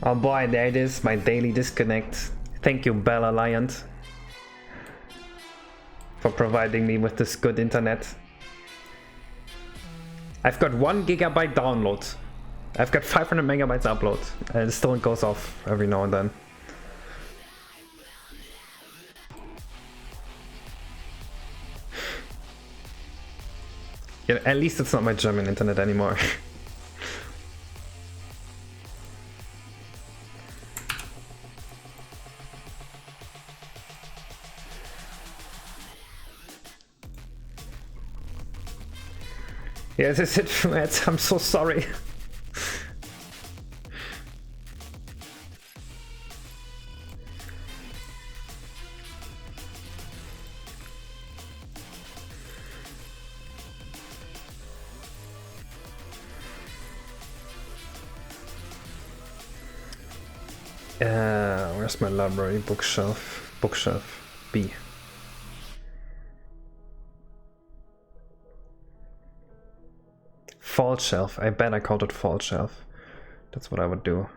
Oh boy, there it is, my daily disconnect. Thank you, Bell Alliant, for providing me with this good internet. I've got 1 gigabyte download. I've got 500 megabytes upload, and it still goes off every now and then. Yeah, at least it's not my German internet anymore. Yeah, this is it from Ed. I'm so sorry. Where's my library? Bookshelf. Bookshelf B. Fault shelf. I bet I called it fault shelf. That's what I would do.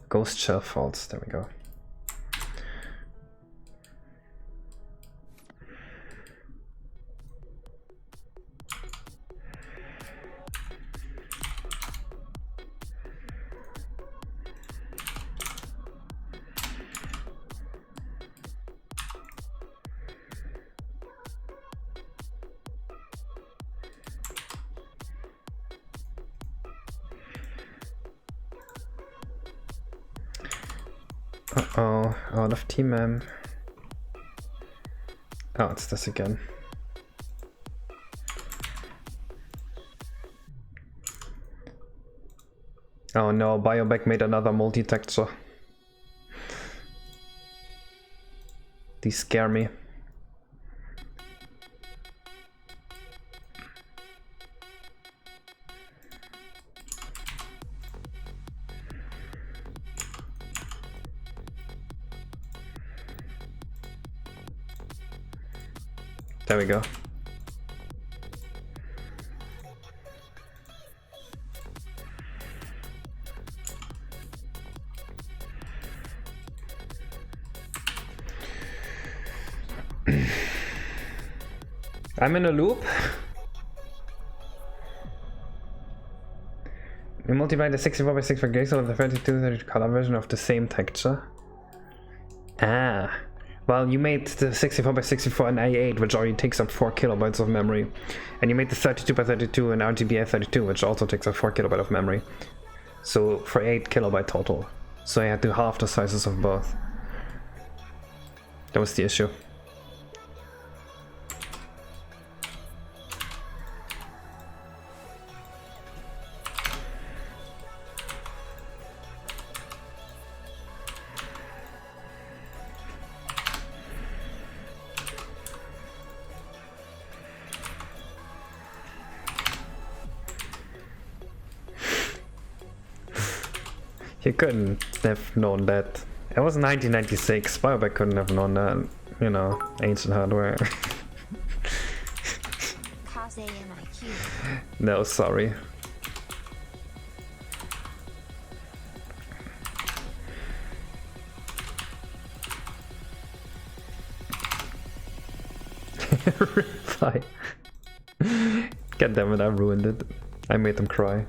Ghost shelf faults. There we go. Uh-oh, out of TMEM. Oh, it's this again. Oh no, Bioback made another multi-texture. These scare me. There we go. I'm in a loop. You multiply the 64 by 64 pixel of the 32 color version of the same texture. Ah. Well, you made the 64 by 64 in i8, which already takes up 4 kilobytes of memory. And you made the 32 by 32 in RGBA 32, which also takes up 4 kilobytes of memory. So for 8 kilobyte total. So I had to half the sizes of both. That was the issue. You couldn't have known that. It was 1996. Bioback couldn't have known that. You know, ancient hardware. No, sorry. Reply. God damn it, I ruined it. I made them cry.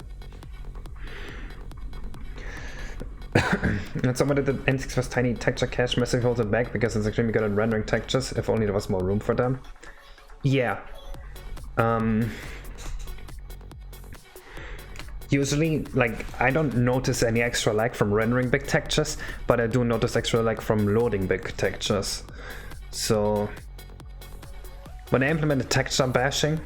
And someone did the N6 was tiny texture cache massively holds it back because it's extremely good at rendering textures, if only there was more room for them. Yeah. Usually, like, I don't notice any extra lag from rendering big textures, but I do notice extra lag from loading big textures. So, when I implemented texture bashing,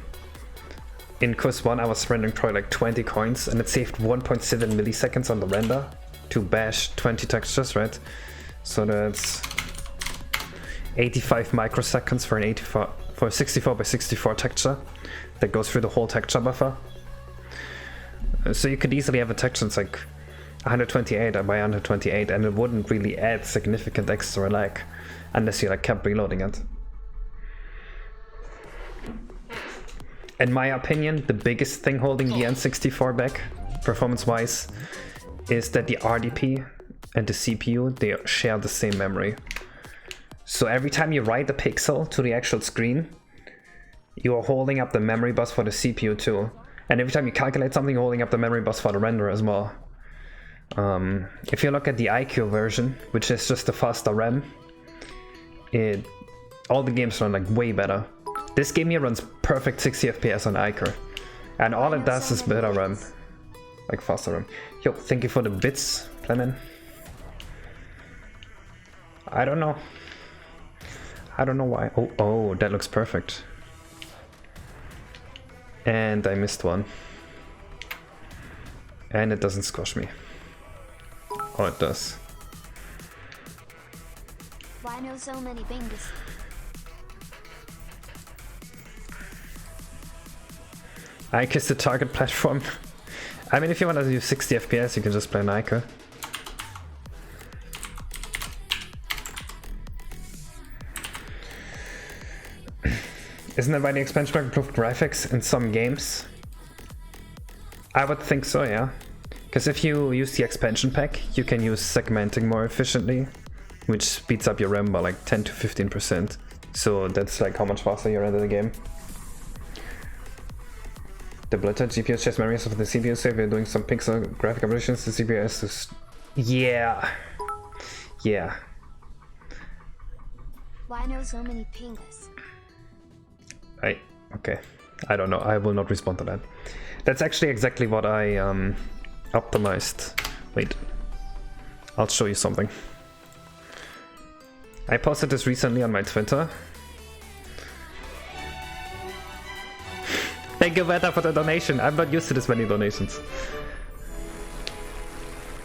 in Quiz 1 I was rendering probably like 20 coins, and it saved 1.7 milliseconds on the render to bash 20 textures, right? So that's 85 microseconds for an 64 by 64 texture that goes through the whole texture buffer. So you could easily have a texture that's like 128 by 128, and it wouldn't really add significant extra lag unless you like kept reloading it. In my opinion, the biggest thing holding the N64 back, performance-wise, is that the RDP and the CPU, they share the same memory. So every time you write the pixel to the actual screen, you are holding up the memory bus for the CPU too. And every time you calculate something, you're holding up the memory bus for the render as well. If you look at the iQOO version, which is just a faster RAM, all the games run like way better. This game here runs perfect 60 FPS on iQOO. And all it does is better RAM. Like faster RAM. Yo, thank you for the bits, Clement. I don't know. I don't know why. Oh, that looks perfect. And I missed one. And it doesn't squash me. Oh, it does. Why know so many things? iQOO is the target platform. I mean, if you want to use 60 FPS, you can just play on iQOO. Isn't that why the expansion pack improved graphics in some games? I would think so, yeah. Because if you use the expansion pack, you can use segmenting more efficiently, which speeds up your RAM by like 10 to 15%. So that's like how much faster you render the game. The bloated GPU shares memories of the CPU, so if you're doing some pixel graphic operations, the CPU has to... Yeah. Yeah. Why know so many pingers? Okay. I don't know. I will not respond to that. That's actually exactly what I optimized. Wait. I'll show you something. I posted this recently on my Twitter. Thank you, Veta, for the donation. I'm not used to this many donations.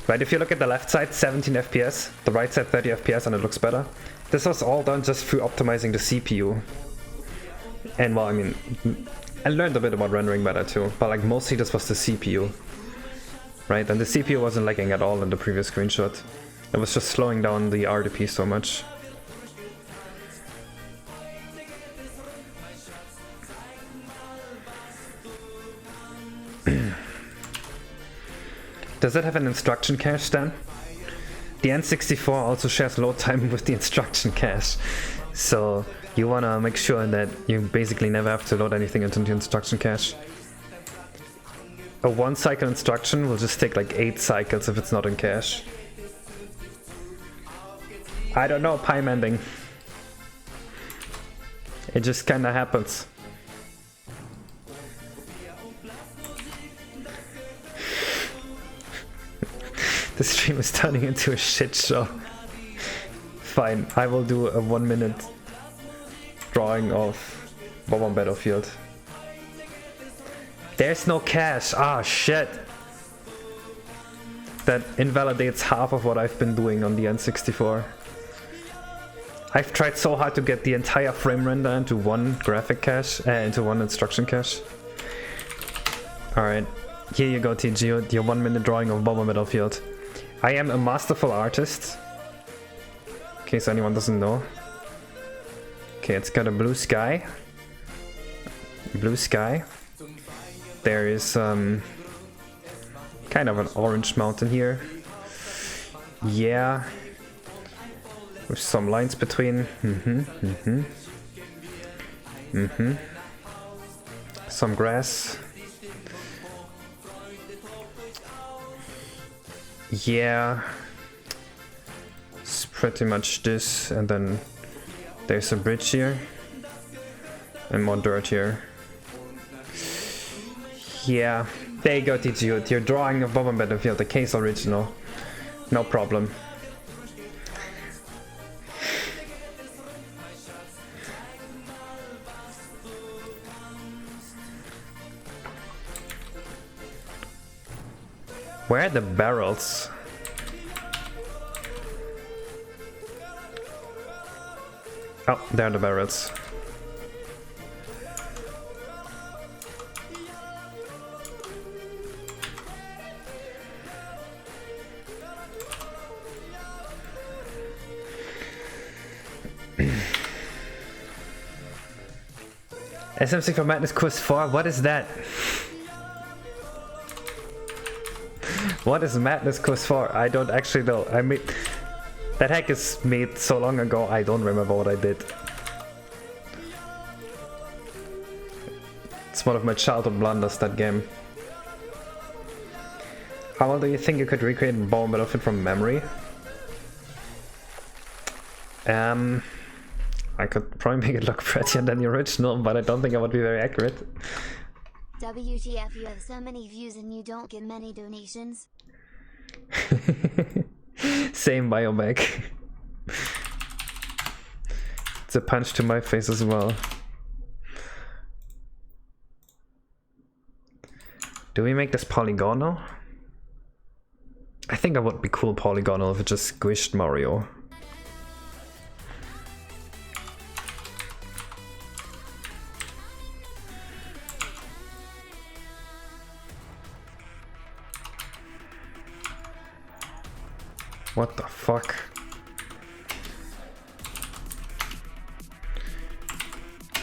Right, if you look at the left side, 17 FPS, the right side 30 FPS, and it looks better. This was all done just through optimizing the CPU. And well, I mean, I learned a bit about rendering better too, but like mostly this was the CPU. Right, and the CPU wasn't lagging at all in the previous screenshot. It was just slowing down the RDP so much. Does it have an instruction cache then? The N64 also shares load time with the instruction cache. So you wanna make sure that you basically never have to load anything into the instruction cache. A 1 cycle instruction will just take like 8 cycles if it's not in cache. I don't know, Pie Mending. It just kinda happens. The stream is turning into a shit show. Fine, I will do a 1-minute drawing of Bomb on Battlefield. There's no cache. Ah, shit. That invalidates half of what I've been doing on the N64. I've tried so hard to get the entire frame render into one graphic cache, into one instruction cache. Alright, here you go, TG, your 1-minute drawing of Bomb on Battlefield. I am a masterful artist, in case anyone doesn't know. Okay, it's got a blue sky. Blue sky. There is kind of an orange mountain here. Yeah. With some lines between. Some grass. Yeah. It's pretty much this, and then there's a bridge here. And more dirt here. Yeah, there you go, TGU. Your drawing of Bomb on Battlefield, the case original. No problem. Where are the barrels? Oh, there are the barrels. SMC for Madness Course 4, what is that? What is Madness Course for? I don't actually know. I mean, that hack is made so long ago, I don't remember what I did. It's one of my childhood blunders, that game. How well do you think you could recreate Bow and Battlefield from memory? I could probably make it look prettier than the original, but I don't think I would be very accurate. WTF, you have so many views and you don't get many donations? Same Biomech. It's a punch to my face as well. Do we make this polygonal? I think it would be cool polygonal if it just squished Mario. What the fuck?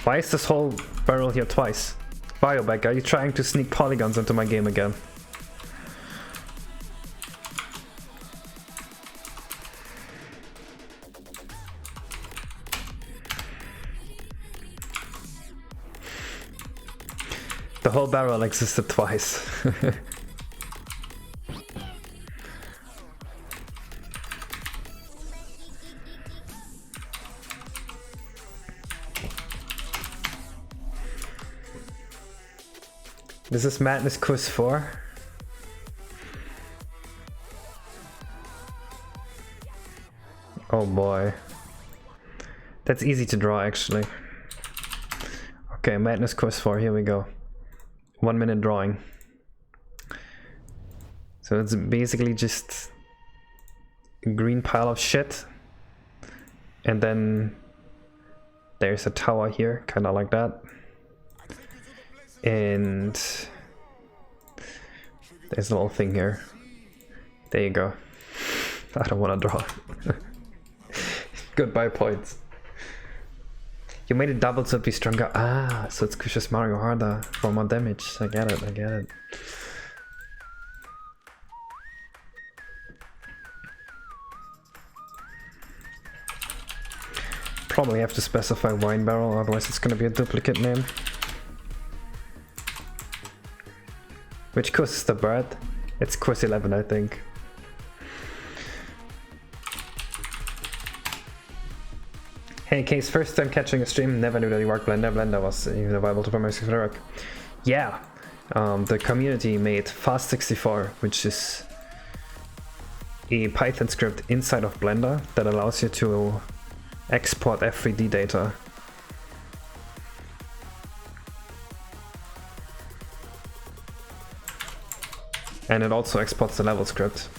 Why is this whole barrel here twice? Biobag, are you trying to sneak polygons into my game again? The whole barrel existed twice. This is Madness Course 4. Oh boy. That's easy to draw actually. Okay, Madness Course 4, here we go. 1 minute drawing. So it's basically just a green pile of shit. And then there's a tower here, kind of like that. And there's a little thing here. There you go. I don't want to draw. Goodbye points. You made it double to be stronger. Ah, so it squishes Mario harder for more damage. I get it, I get it. Probably have to specify wine barrel, otherwise it's gonna be a duplicate name. Which course is the bird? It's course 11, I think. Hey Case, first time catching a stream, never knew that you worked Blender. Blender was even available to Primary 64 work. Yeah, the community made Fast64, which is a Python script inside of Blender that allows you to export F3D data. And it also exports the level script.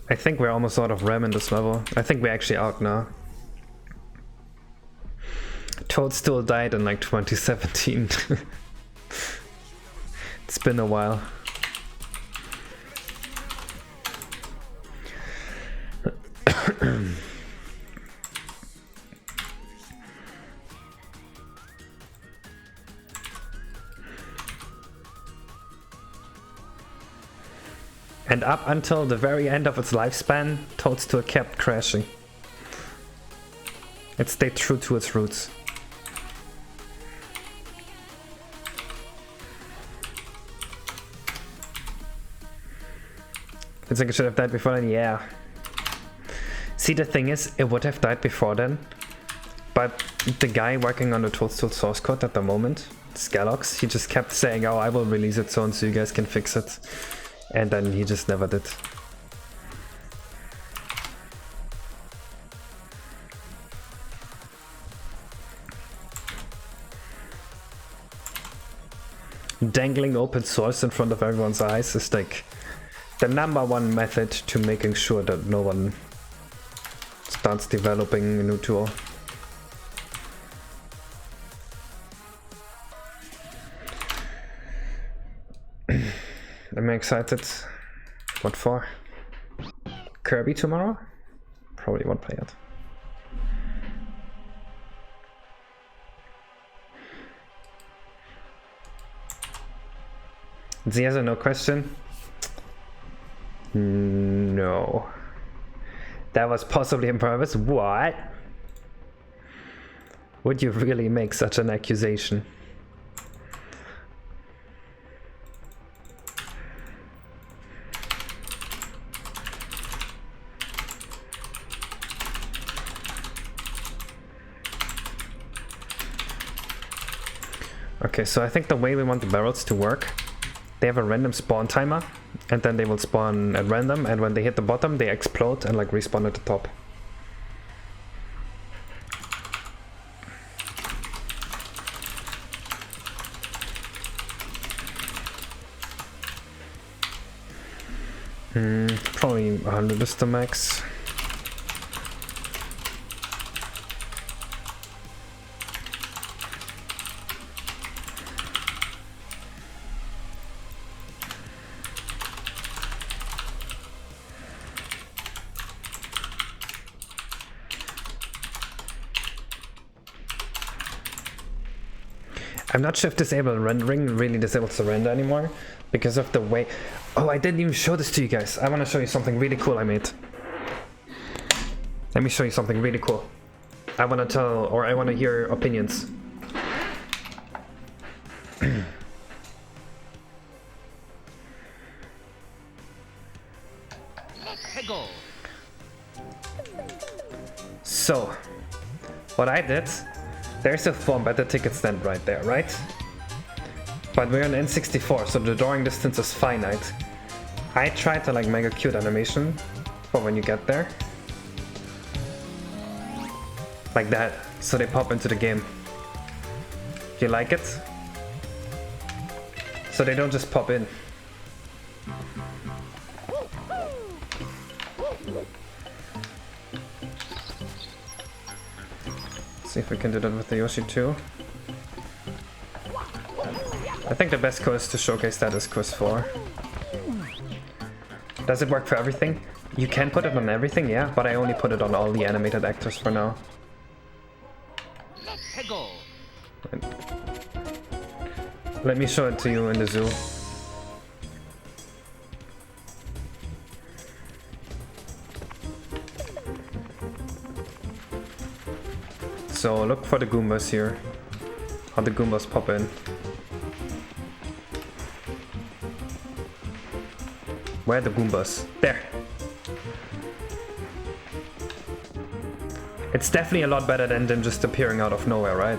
I think we're almost out of RAM in this level. I think we're actually out now. Toadstool died in like 2017. It's been a while. And up until the very end of its lifespan, Toadstool kept crashing. It stayed true to its roots. You think it should have died before then? Yeah. See, the thing is, it would have died before then, but the guy working on the Toadstool source code at the moment, Scalox, he just kept saying, oh, I will release it soon so you guys can fix it. And then he just never did. Dangling open source in front of everyone's eyes is like the #1 method to making sure that no one is starts developing a new tool. I'm excited. What for? Kirby tomorrow? Probably won't play it. It's a yes or no question? No. That was possibly on purpose? What? Would you really make such an accusation? Okay, so I think the way we want the barrels to work, they have a random spawn timer, and then they will spawn at random, and when they hit the bottom, they explode and like respawn at the top. Probably 100 is the max. I'm not sure if disable rendering really disables surrender anymore because of the way... Oh, I didn't even show this to you guys. I want to show you something really cool I made. Let me show you something really cool. I want to tell, or I want to hear opinions. So, what I did... There's a bomb at the ticket stand right there, right? But we're on N64, so the drawing distance is finite. I tried to like make a cute animation for when you get there. Like that, so they pop into the game. You like it? So they don't just pop in. See if we can do that with the Yoshi too. I think the best quiz to showcase that is quiz 4. Does it work for everything? You can put it on everything, yeah, but I only put it on all the animated actors for now. Let me show it to you in the zoo. So look for the Goombas here. How the Goombas pop in. Where are the Goombas? There! It's definitely a lot better than them just appearing out of nowhere, right?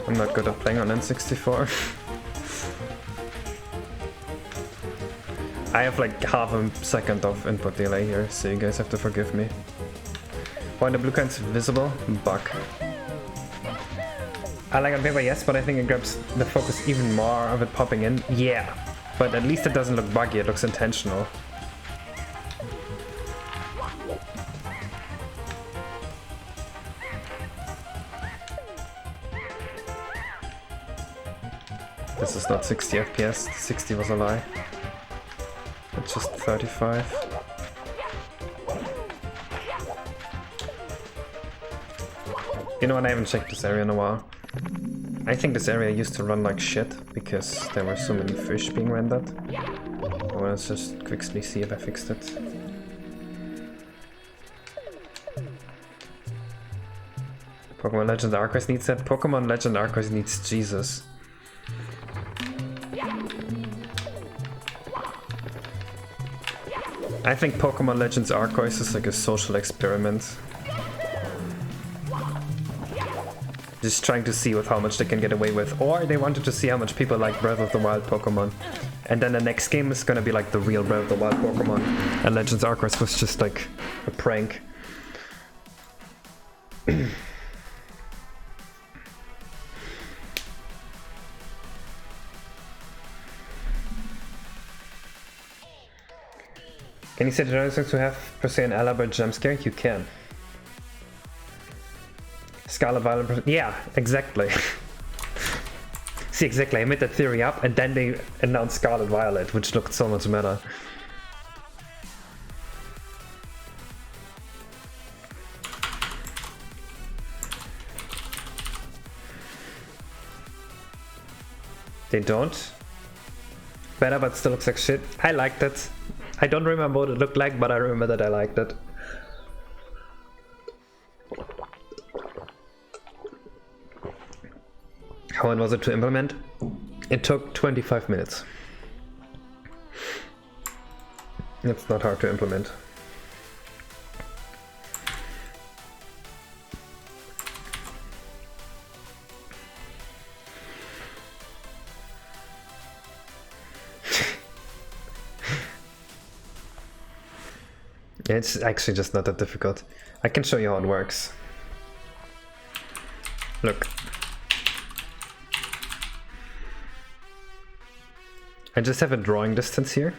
I'm not good at playing on N64. I have like half a second of input delay here, so you guys have to forgive me. Why the blue kind's visible? Bug. I like on paper, yes, but I think it grabs the focus even more of it popping in. Yeah, but at least it doesn't look buggy, it looks intentional. This is not 60 FPS, 60 was a lie. It's just 35. You know what, I haven't checked this area in a while. I think this area used to run like shit, because there were so many fish being rendered. Well, let's just quickly see if I fixed it. Pokemon Legend Arceus needs that. Pokemon Legend Arceus needs Jesus. I think Pokemon Legends Arceus is like a social experiment. Just trying to see with how much they can get away with. Or they wanted to see how much people like Breath of the Wild Pokemon. And then the next game is gonna be like the real Breath of the Wild Pokemon. And Legends Arceus was just like a prank. Can you say the Dynamax to have per se an elaborate jump scare? You can. Scarlet Violet, yeah, exactly. See, exactly, I made that theory up and then they announced Scarlet Violet, which looked so much better. They don't. Better, but still looks like shit. I liked it. I don't remember what it looked like, but I remember that I liked it. How hard was it to implement? It took 25 minutes. It's not hard to implement. It's actually just not that difficult. I can show you how it works. Look. I just have a drawing distance here.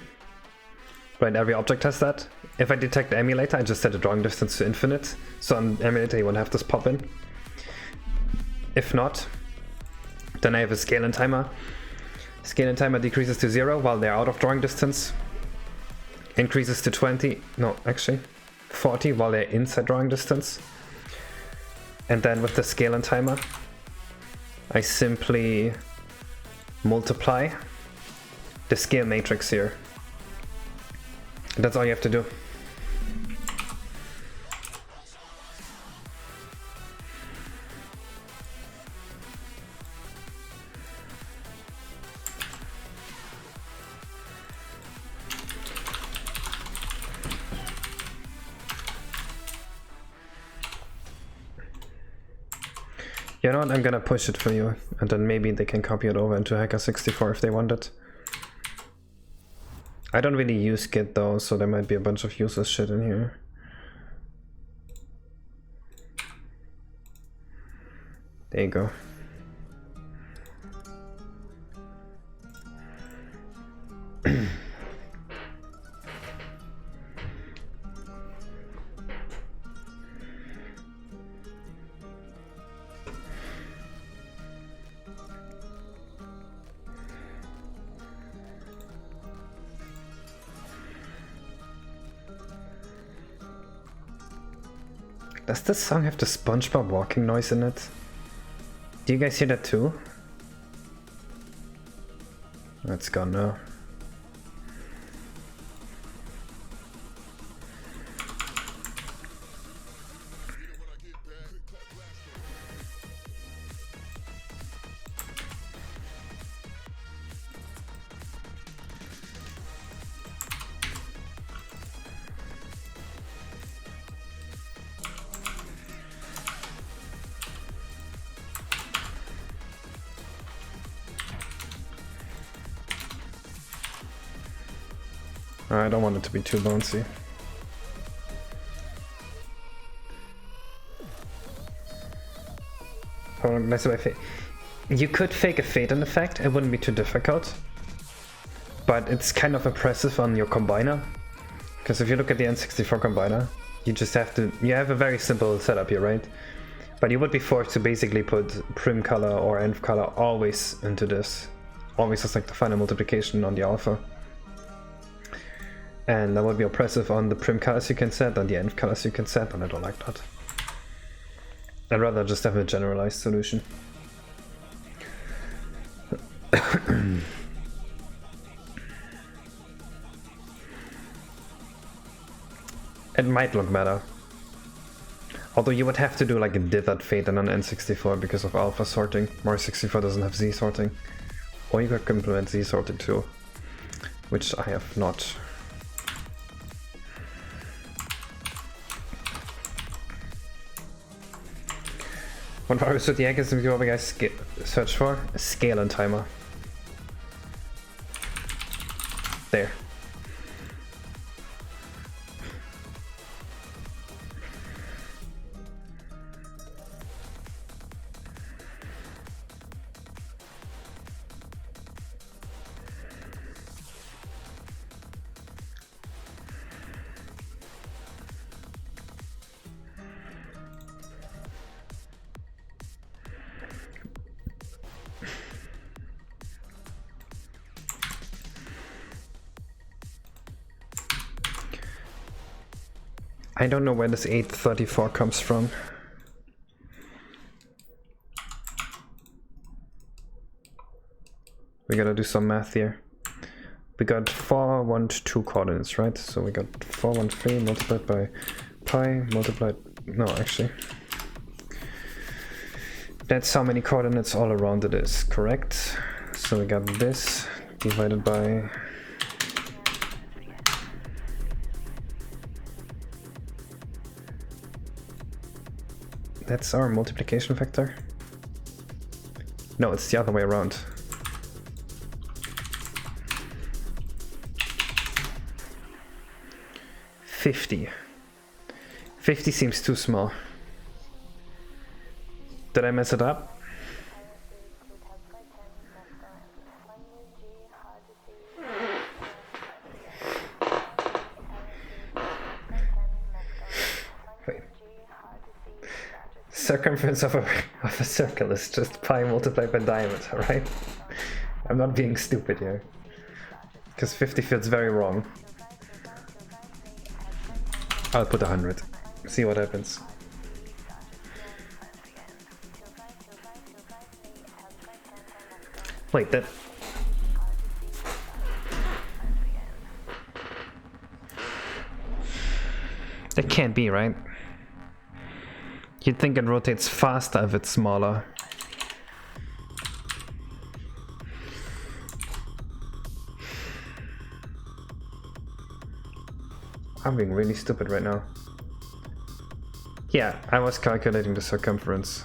Right, every object has that. If I detect the emulator, I just set the drawing distance to infinite. So on emulator you won't have this pop in. If not, then I have a scale and timer. Scale and timer decreases to 0 while they're out of drawing distance. Increases to 20, no, actually 40 while they're inside drawing distance. And then with the scale and timer, I simply multiply the scale matrix here. That's all you have to do. You know what, I'm gonna push it for you, and then maybe they can copy it over into Hacker64 if they want it. I don't really use Git though, so there might be a bunch of useless shit in here. There you go. Does this song have the SpongeBob walking noise in it? Do you guys hear that too? It's gone now. I don't want it to be too bouncy. Oh, mess with my fade. You could fake a fade-in effect, it wouldn't be too difficult. But it's kind of oppressive on your combiner. Because if you look at the N64 combiner, you just have to... You have a very simple setup here, right? But you would be forced to basically put prim color or env color always into this. Always as like the final multiplication on the alpha. And that would be oppressive on the prim colors you can set and the env colors you can set, and I don't like that. I'd rather just have a generalized solution. It might look better. Although you would have to do like a dithered fade in an N64 because of alpha sorting. Mario 64 doesn't have Z sorting. Or you could implement Z sorting too, which I have not. What virus should the hackers you guys search for? A scale and timer. There. I don't know where this 834 comes from. We gotta do some math here. We got 412 coordinates, right? So we got 413 multiplied by pi multiplied... No, actually. That's how many coordinates all around it is, correct? So we got this divided by... That's our multiplication factor? No, it's the other way around. $50. $50 seems too small. Did I mess it up? Circumference of a circle is just pi multiplied by diameter, right? I'm not being stupid here. Because 50 feels very wrong. I'll put 100. See what happens. Wait, that... That can't be, right? You'd think it rotates faster if it's smaller. I'm being really stupid right now. Yeah, I was calculating the circumference.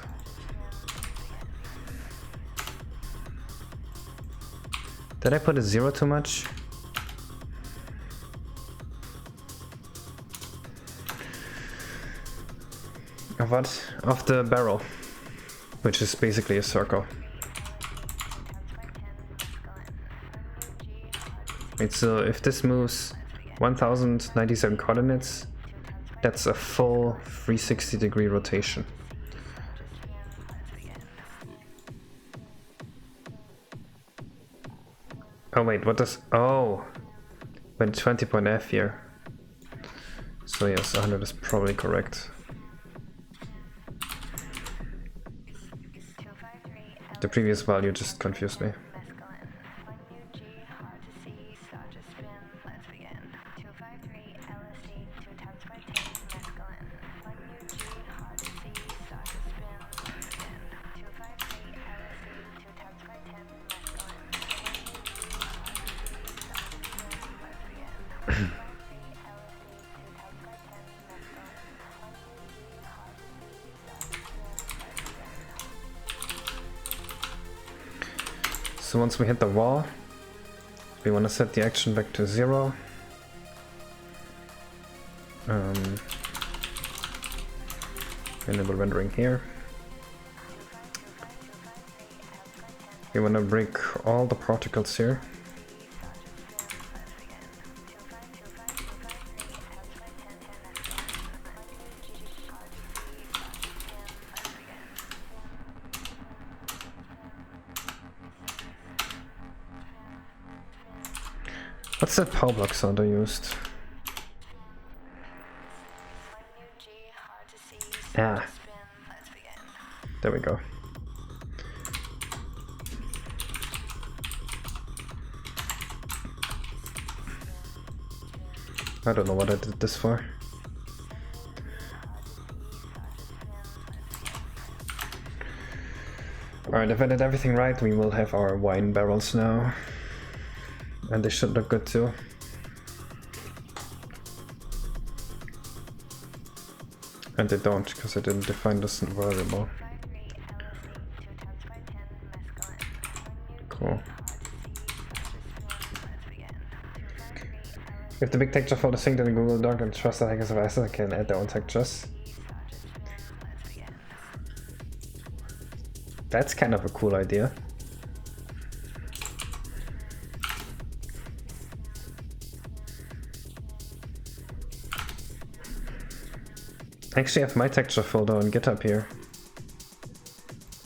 Did I put a 0 too much? Of what? Of the barrel, which is basically a circle. Wait, so if this moves 1097 coordinates, that's a full 360-degree rotation. Oh wait, what does... Oh! Went 20.f here. So yes, 100 is probably correct. The previous value just confused me. So once we hit the wall, we want to set the action back to 0. Enable rendering here. We want to break all the particles here. What's that power block sound I used? Ah. There we go. I don't know what I did this for. Alright, if I did everything right, we will have our wine barrels now. And they should look good too. And they don't, because I didn't define this variable. Cool. If the big texture folder synced in Google Doc and trust that hackers devices can add their own textures. That's kind of a cool idea. I actually have my texture folder on GitHub here.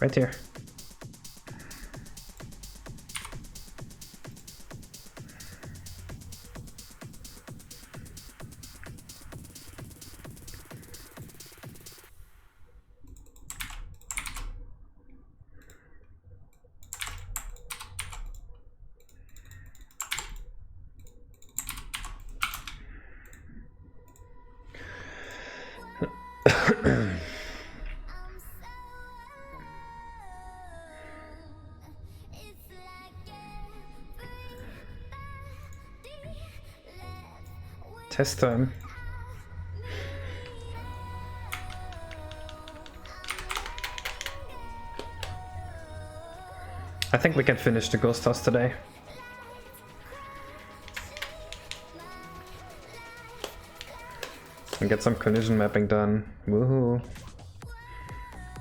Right here. Test time. I think we can finish the ghost house today. And get some collision mapping done. Woohoo.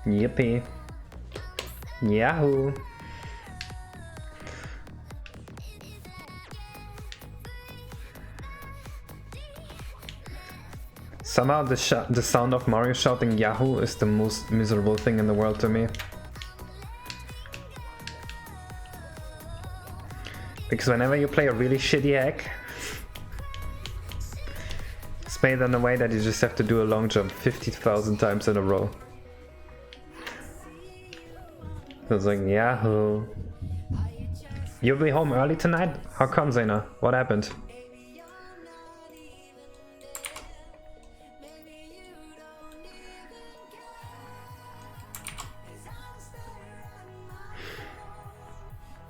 Yippee. Yahoo. Somehow the sound of Mario shouting Yahoo is the most miserable thing in the world to me. Because whenever you play a really shitty hack, it's made in a way that you just have to do a long jump 50,000 times in a row. So it's like, Yahoo. You'll be home early tonight? How come, Zena? What happened?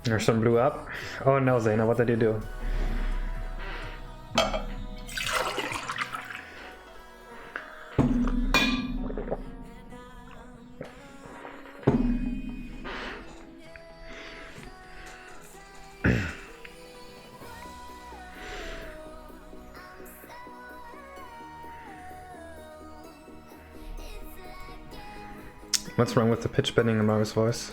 Your son blew up? Oh no, Zena, what did you do? What's wrong with the pitch bending in Mario's voice?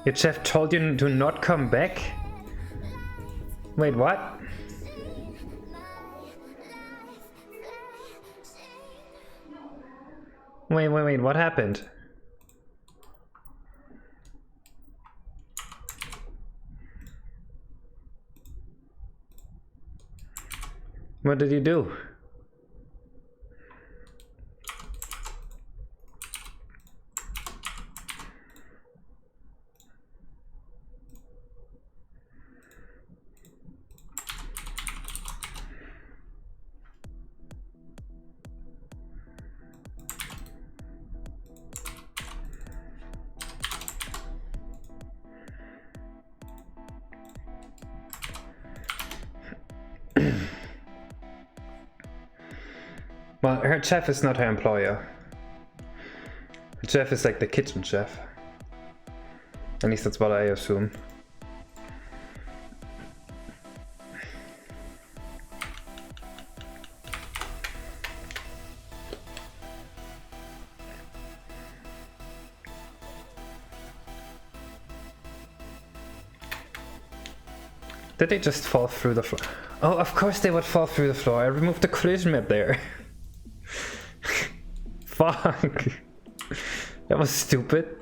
Your chef told you to not come back? Wait, what? Wait, what happened? What did you do? Well, her chef is not her employer. Her chef is like the kitchen chef. At least that's what I assume. Did they just fall through the floor? Oh, of course they would fall through the floor. I removed the collision map there. Fuck. That was stupid.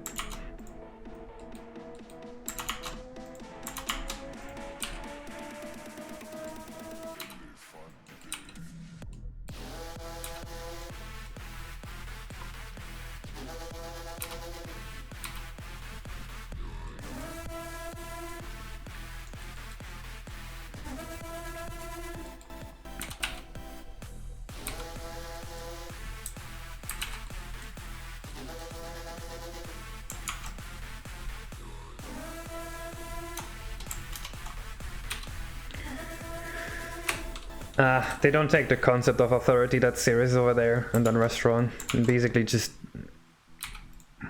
They don't take the concept of authority that serious over there in that restaurant. Basically just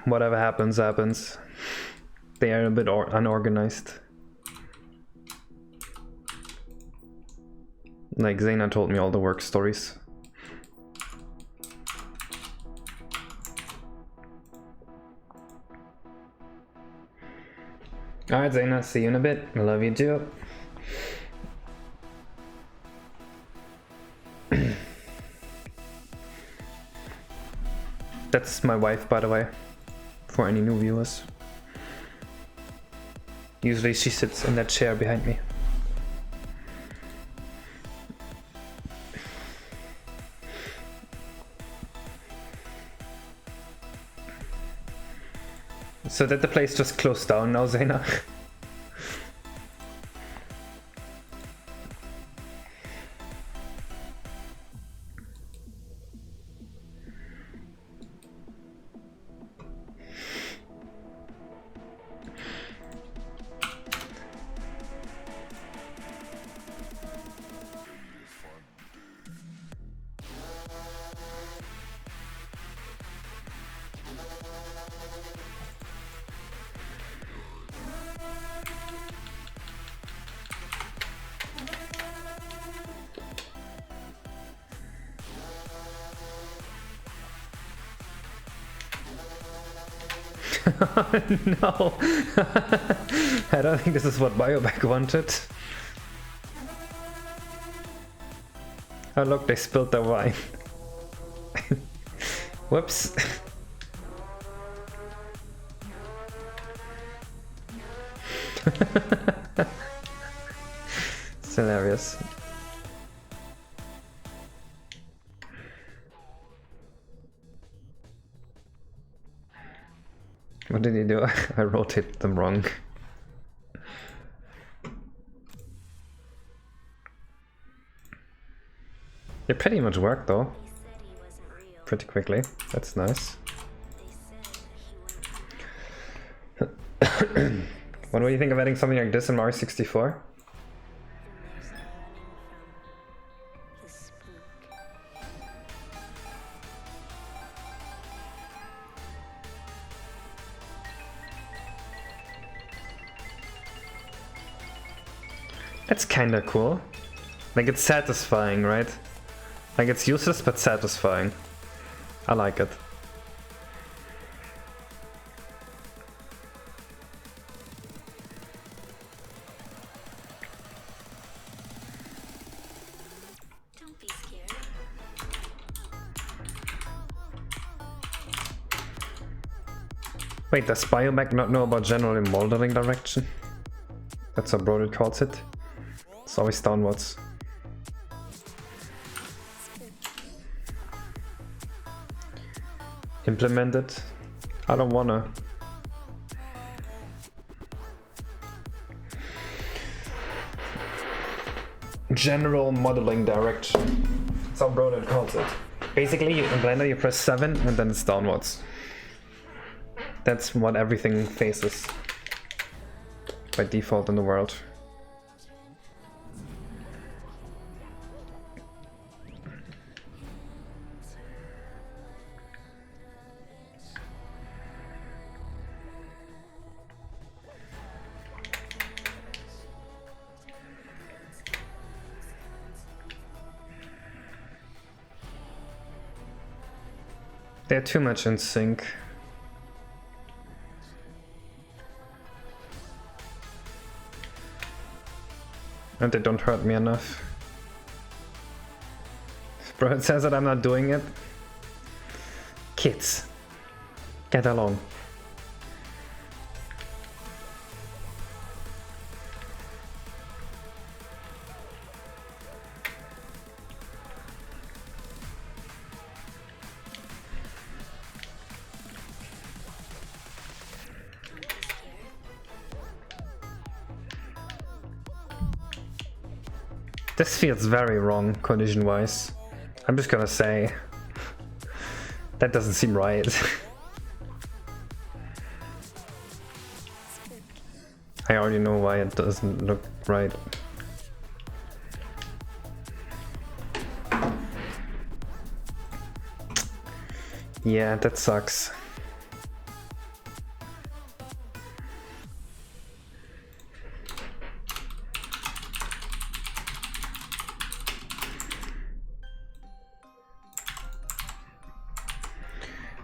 whatever happens, happens. They are a bit unorganized. Like Zayna told me all the work stories. Alright Zayna, see you in a bit. I love you too. That's my wife, by the way, for any new viewers. Usually she sits in that chair behind me. So did the place just close down now, Zayna? No, I don't think this is what Biobag wanted. Oh look, they spilled their wine. Whoops. It's hilarious. What did he do? I rotated them wrong. It pretty much worked though. Pretty quickly. That's nice. What do you think of adding something like this in Mario 64? That's kinda cool. Like, it's satisfying, right? Like, it's useless but satisfying. I like it. Don't be scared. Wait, does Biomag not know about general moldering direction? That's how Brodit calls it. It's always downwards. Implement it? I don't wanna. General modeling direction. That's how Brodit calls it. Basically, in Blender you press 7 and then it's downwards. That's what everything faces by default in the world. They're too much in sync. And they don't hurt me enough. Bro, it says that I'm not doing it. Kids, get along. This feels very wrong, collision-wise. I'm just gonna say... that doesn't seem right. I already know why it doesn't look right. Yeah, that sucks.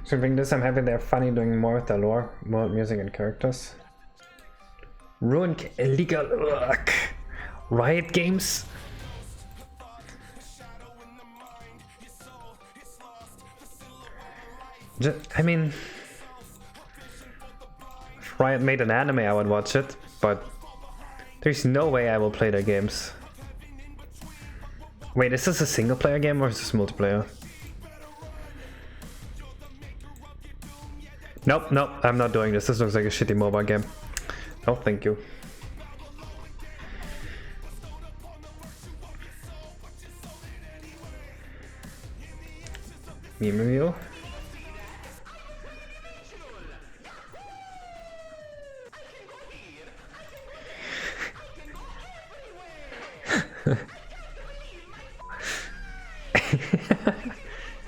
So bring this, I'm happy they're funny doing more with the lore, world music and characters. Ruin illegal Riot Games. I mean, if Riot made an anime, I would watch it, but there's no way I will play their games. Wait, is this a single player game or is this multiplayer? Nope, nope, I'm not doing this. This looks like a shitty mobile game. No, thank you. Meme review.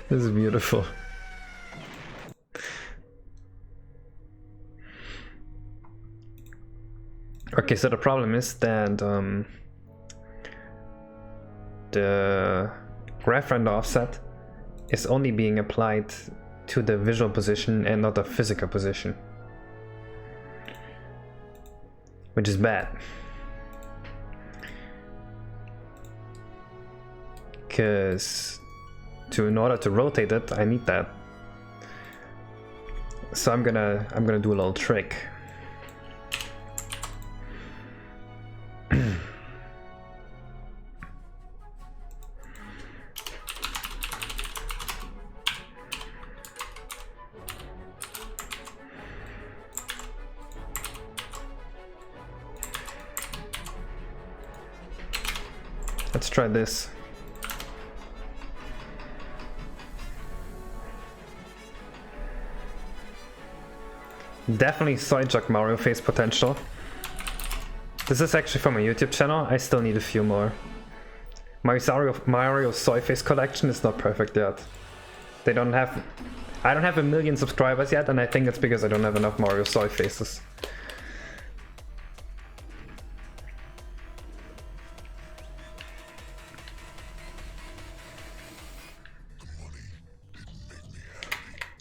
This is beautiful. Okay, so the problem is that the graph render offset is only being applied to the visual position and not the physical position, which is bad. Because in order to rotate it, I need that. So I'm gonna do a little trick. Let's try this. Definitely Soyjok Mario face potential. This is actually from a YouTube channel. I still need a few more. Mario Soy Face collection is not perfect yet. I don't have 1 million subscribers yet, and I think it's because I don't have enough Mario Soy faces.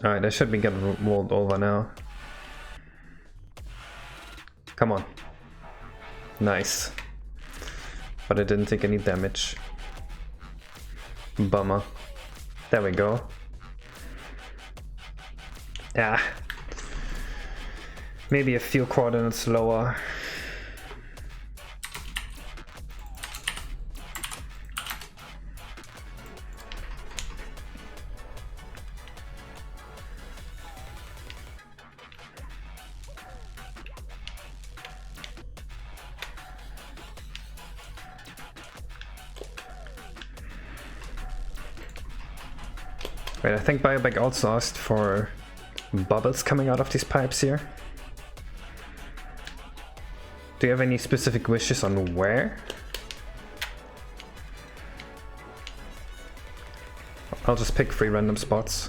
Alright, I should be getting rolled over now. Come on. Nice. But I didn't take any damage. Bummer. There we go. Yeah. Maybe a few coordinates lower. Wait, I think Biobag also asked for bubbles coming out of these pipes here. Do you have any specific wishes on where? I'll just pick 3 random spots.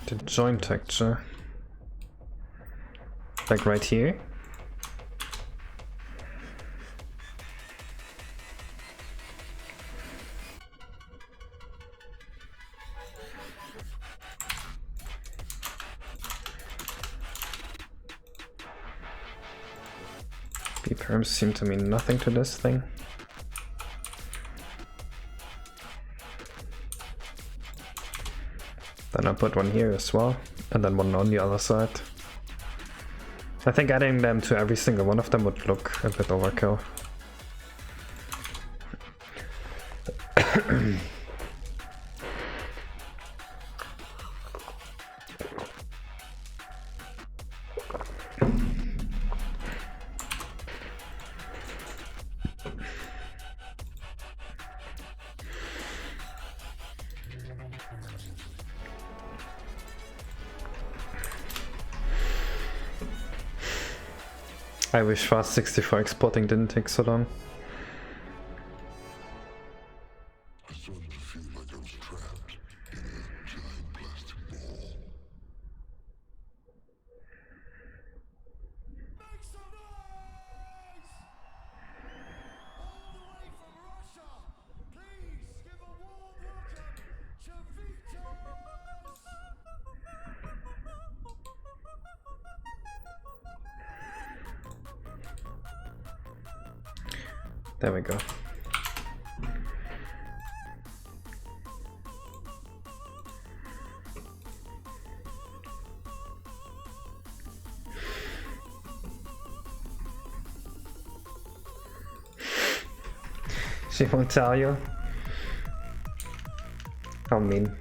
The joint texture, like right here. B-perms seem to mean nothing to this thing. Then I'll put one here as well, and then one on the other side. I think adding them to every single one of them would look a bit overkill. I wish Fast 64 exporting didn't take so long. I started to feel like I was trapped in a giant plastic ball. Make some noise! All the way from Russia, please give a warm welcome to Vitas! There we go. She won't tell you. How mean.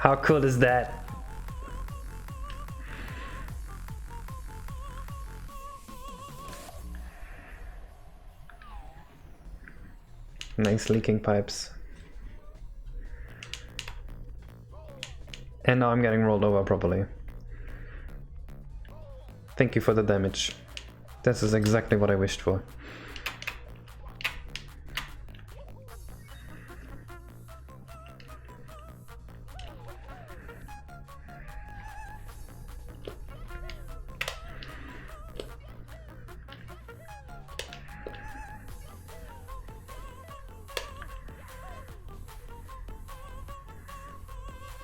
How cool is that? Nice leaking pipes. And now I'm getting rolled over properly. Thank you for the damage. This is exactly what I wished for.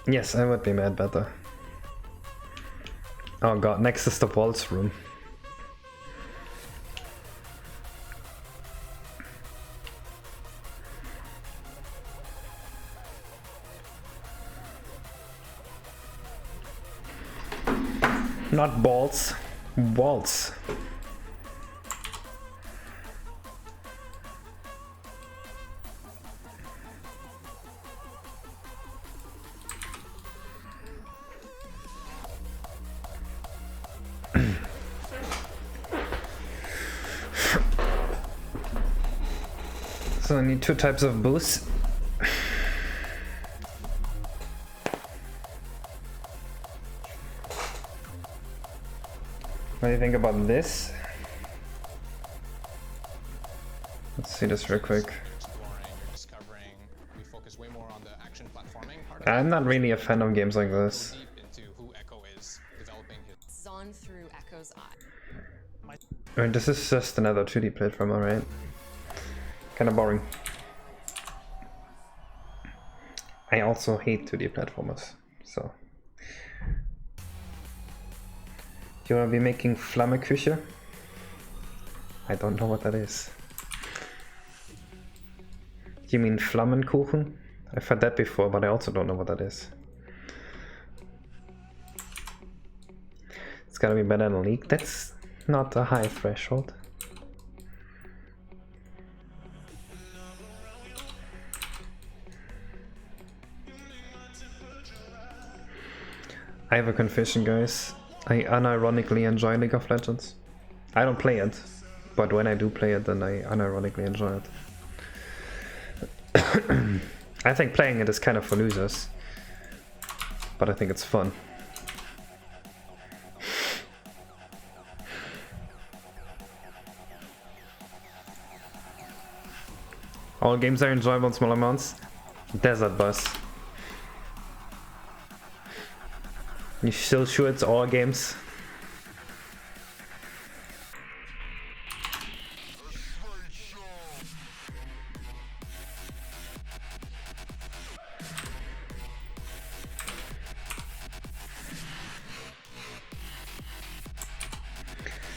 Yes, I would be mad better. Oh god, next is the waltz room. Not balls, waltz. So I need 2 types of boost. What do you think about this? Let's see this real quick. I'm not really a fan of games like this. Through Echo's eye. I mean, this is just another 2D platformer, right? Kinda boring. I also hate 2D platformers, so. Do you wanna be making Flammeküche? I don't know what that is. You mean Flammenkuchen? I've heard that before, but I also don't know what that is. It's gotta be better than League. That's not a high threshold. I have a confession, guys. I unironically enjoy League of Legends. I don't play it, but when I do play it, then I unironically enjoy it. I think playing it is kind of for losers, but I think it's fun. All games are enjoyable in small amounts. Desert Bus. You still sure it's all games?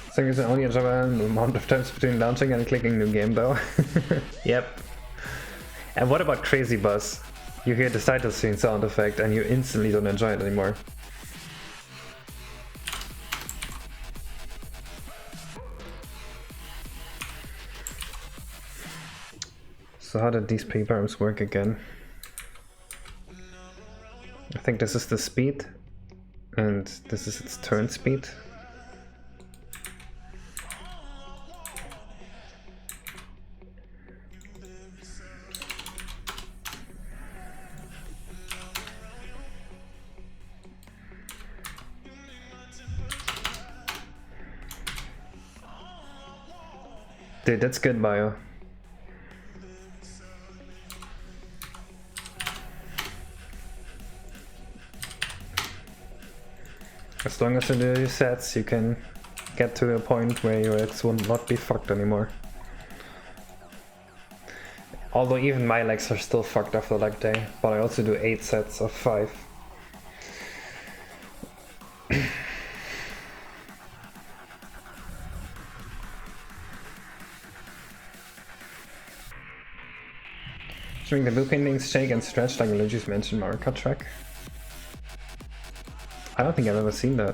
I think it's only a amount of times between launching and clicking new game though. Yep. And what about Crazy Bus? You hear the title screen sound effect and you instantly don't enjoy it anymore. So how did these programs work again? I think this is the speed and this is its turn speed. Dude, that's good bio. As long as you do your sets, you can get to a point where your legs will not be fucked anymore. Although even my legs are still fucked after leg day, but I also do 8 sets of 5. During the blue paintings, shake and stretch like Luigi's mentioned Mario Kart track. I don't think I've ever seen that.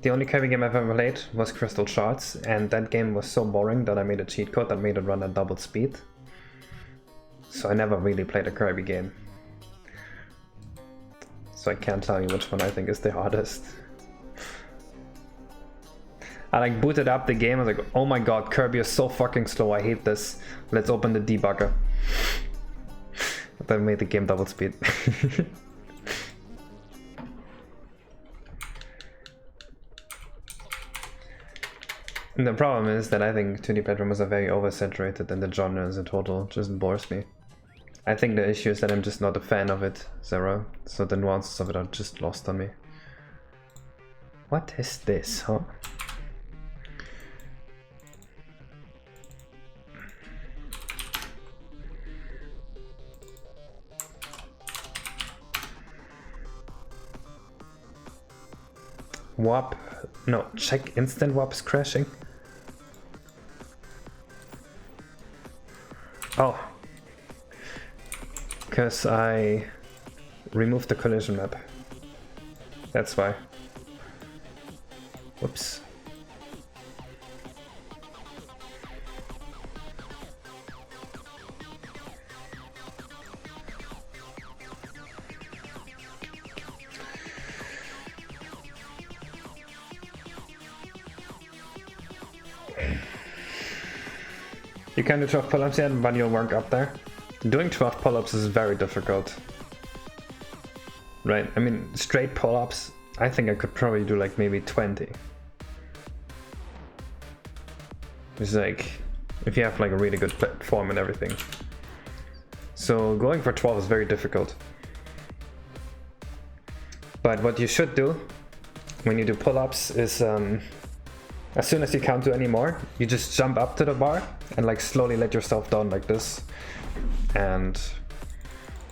The only Kirby game I've ever played was Crystal Shards, and that game was so boring that I made a cheat code that made it run at double speed. So I never really played a Kirby game. So I can't tell you which one I think is the hardest. I like booted up the game, I was like, oh my god, Kirby is so fucking slow, I hate this. Let's open the debugger. That made the game double speed. And the problem is that I think 2D platformers are very oversaturated and the genre as a total just bores me. I think the issue is that I'm just not a fan of it, Zero, so the nuances of it are just lost on me. What is this, huh? Warp, no, check instant warps crashing. Oh, because I removed the collision map. That's why. Whoops. You can do 12 pull-ups yet, but you'll work up there. Doing 12 pull-ups is very difficult. Right, I mean, straight pull-ups, I think I could probably do like maybe 20. It's like, if you have like a really good form and everything. So going for 12 is very difficult. But what you should do when you do pull-ups is, as soon as you can't do any more, you just jump up to the bar and like slowly let yourself down like this. And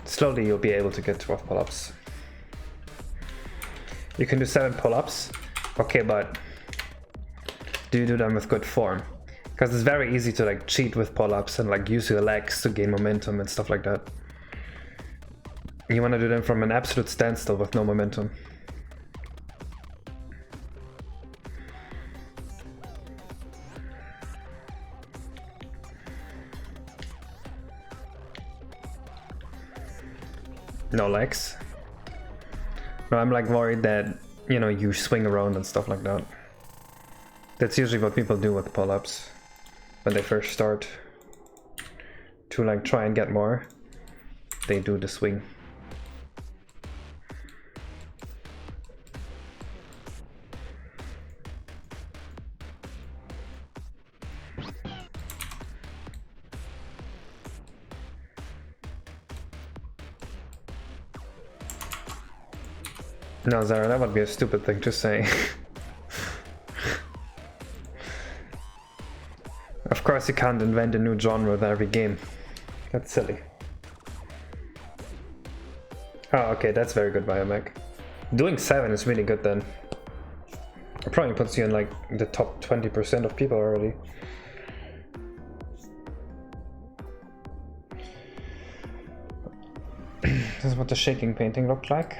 slowly you'll be able to get 12 pull-ups. You can do 7 pull-ups. Okay, but do you do them with good form? Because it's very easy to like cheat with pull-ups and like use your legs to gain momentum and stuff like that. You want to do them from an absolute standstill with no momentum. No legs. No, I'm like worried that, you know, you swing around and stuff like that. That's usually what people do with pull-ups when they first start. To like try and get more, they do the swing. No, Zara, that would be a stupid thing to say. Of course you can't invent a new genre with every game. That's silly. Oh, okay, that's very good, Biomech. Doing 7 is really good then. It probably puts you in like the top 20% of people already. This is what the shaking painting looked like.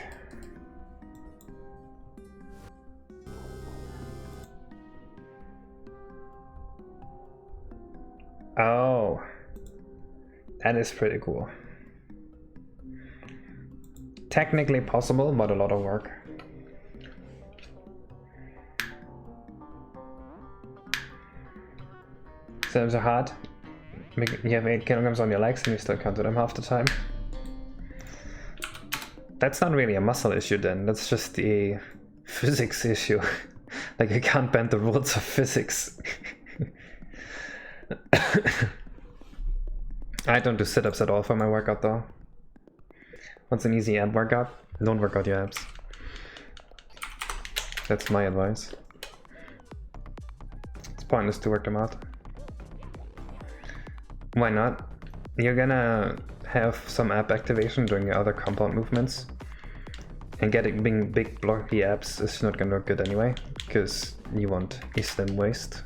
Oh, that is pretty cool. Technically possible, but a lot of work. Sems are hard. You have 8 kilograms on your legs and you still can't do them half the time. That's not really a muscle issue then, that's just a physics issue. Like I can't bend the rules of physics. I don't do sit-ups at all for my workout though. What's an easy ab workout? Don't work out your abs. That's my advice. It's pointless to work them out. Why not? You're gonna have some ab activation during your other compound movements. And being big blocky abs is not gonna look good anyway, because you want a slim waist.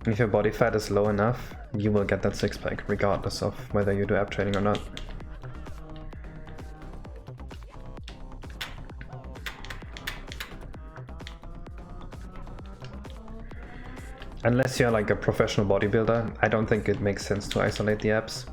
And if your body fat is low enough, you will get that six pack regardless of whether you do ab training or not. Unless you're like a professional bodybuilder, I don't think it makes sense to isolate the abs.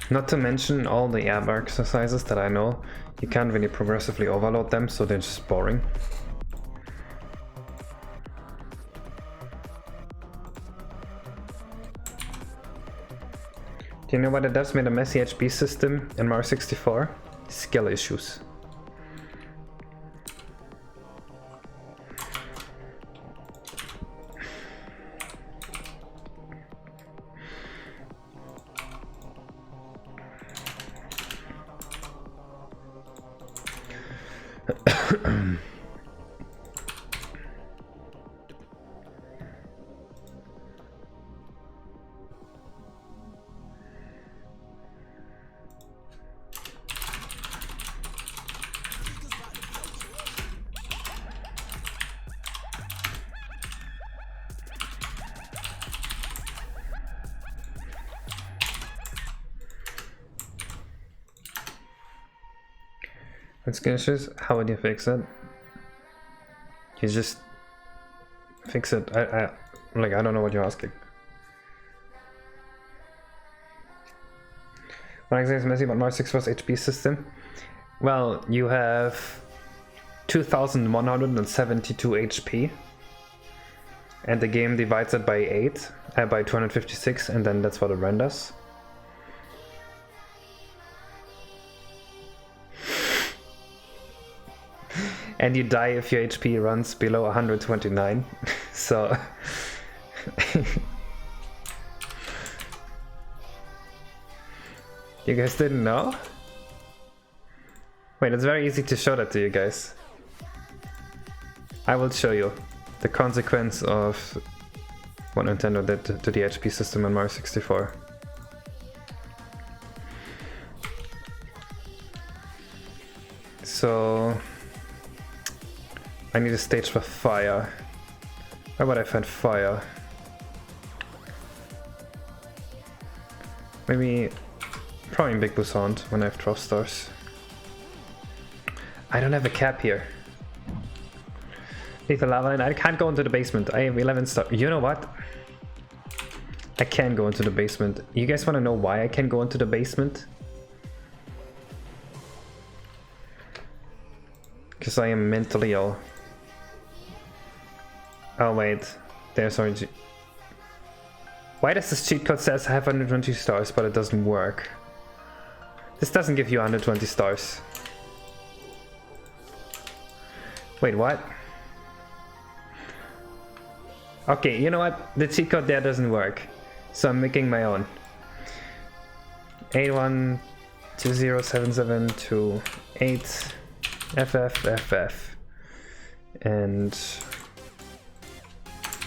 Not to mention all the ab exercises that I know, you can't really progressively overload them, so they're just boring. Do you know what it does with a messy HP system in Mario 64? Skill issues. With skill issues, how would you fix it? You just fix it. I don't know what you're asking. What exactly is messy about Mario 64's HP system? Well, you have 2172 HP, and the game divides it by 8, by 256, and then that's what it renders. And you die if your HP runs below 129, so... You guys didn't know? Wait, it's very easy to show that to you guys. I will show you the consequence of what Nintendo did to the HP system in Mario 64. So... I need a stage for fire. Where would I find fire? Maybe... probably in Big Blue Sound when I have 12 stars. I don't have a cap here. Lethal Lava Line. I can't go into the basement. I have 11 stars. You know what? I can go into the basement. You guys want to know why I can go into the basement? Because I am mentally ill. Oh wait, there's RNG. Why does this cheat code says I have 120 stars but it doesn't work? This doesn't give you 120 stars. Wait, what? Okay, you know what? The cheat code there doesn't work. So I'm making my own. 81207728 FFFF. And...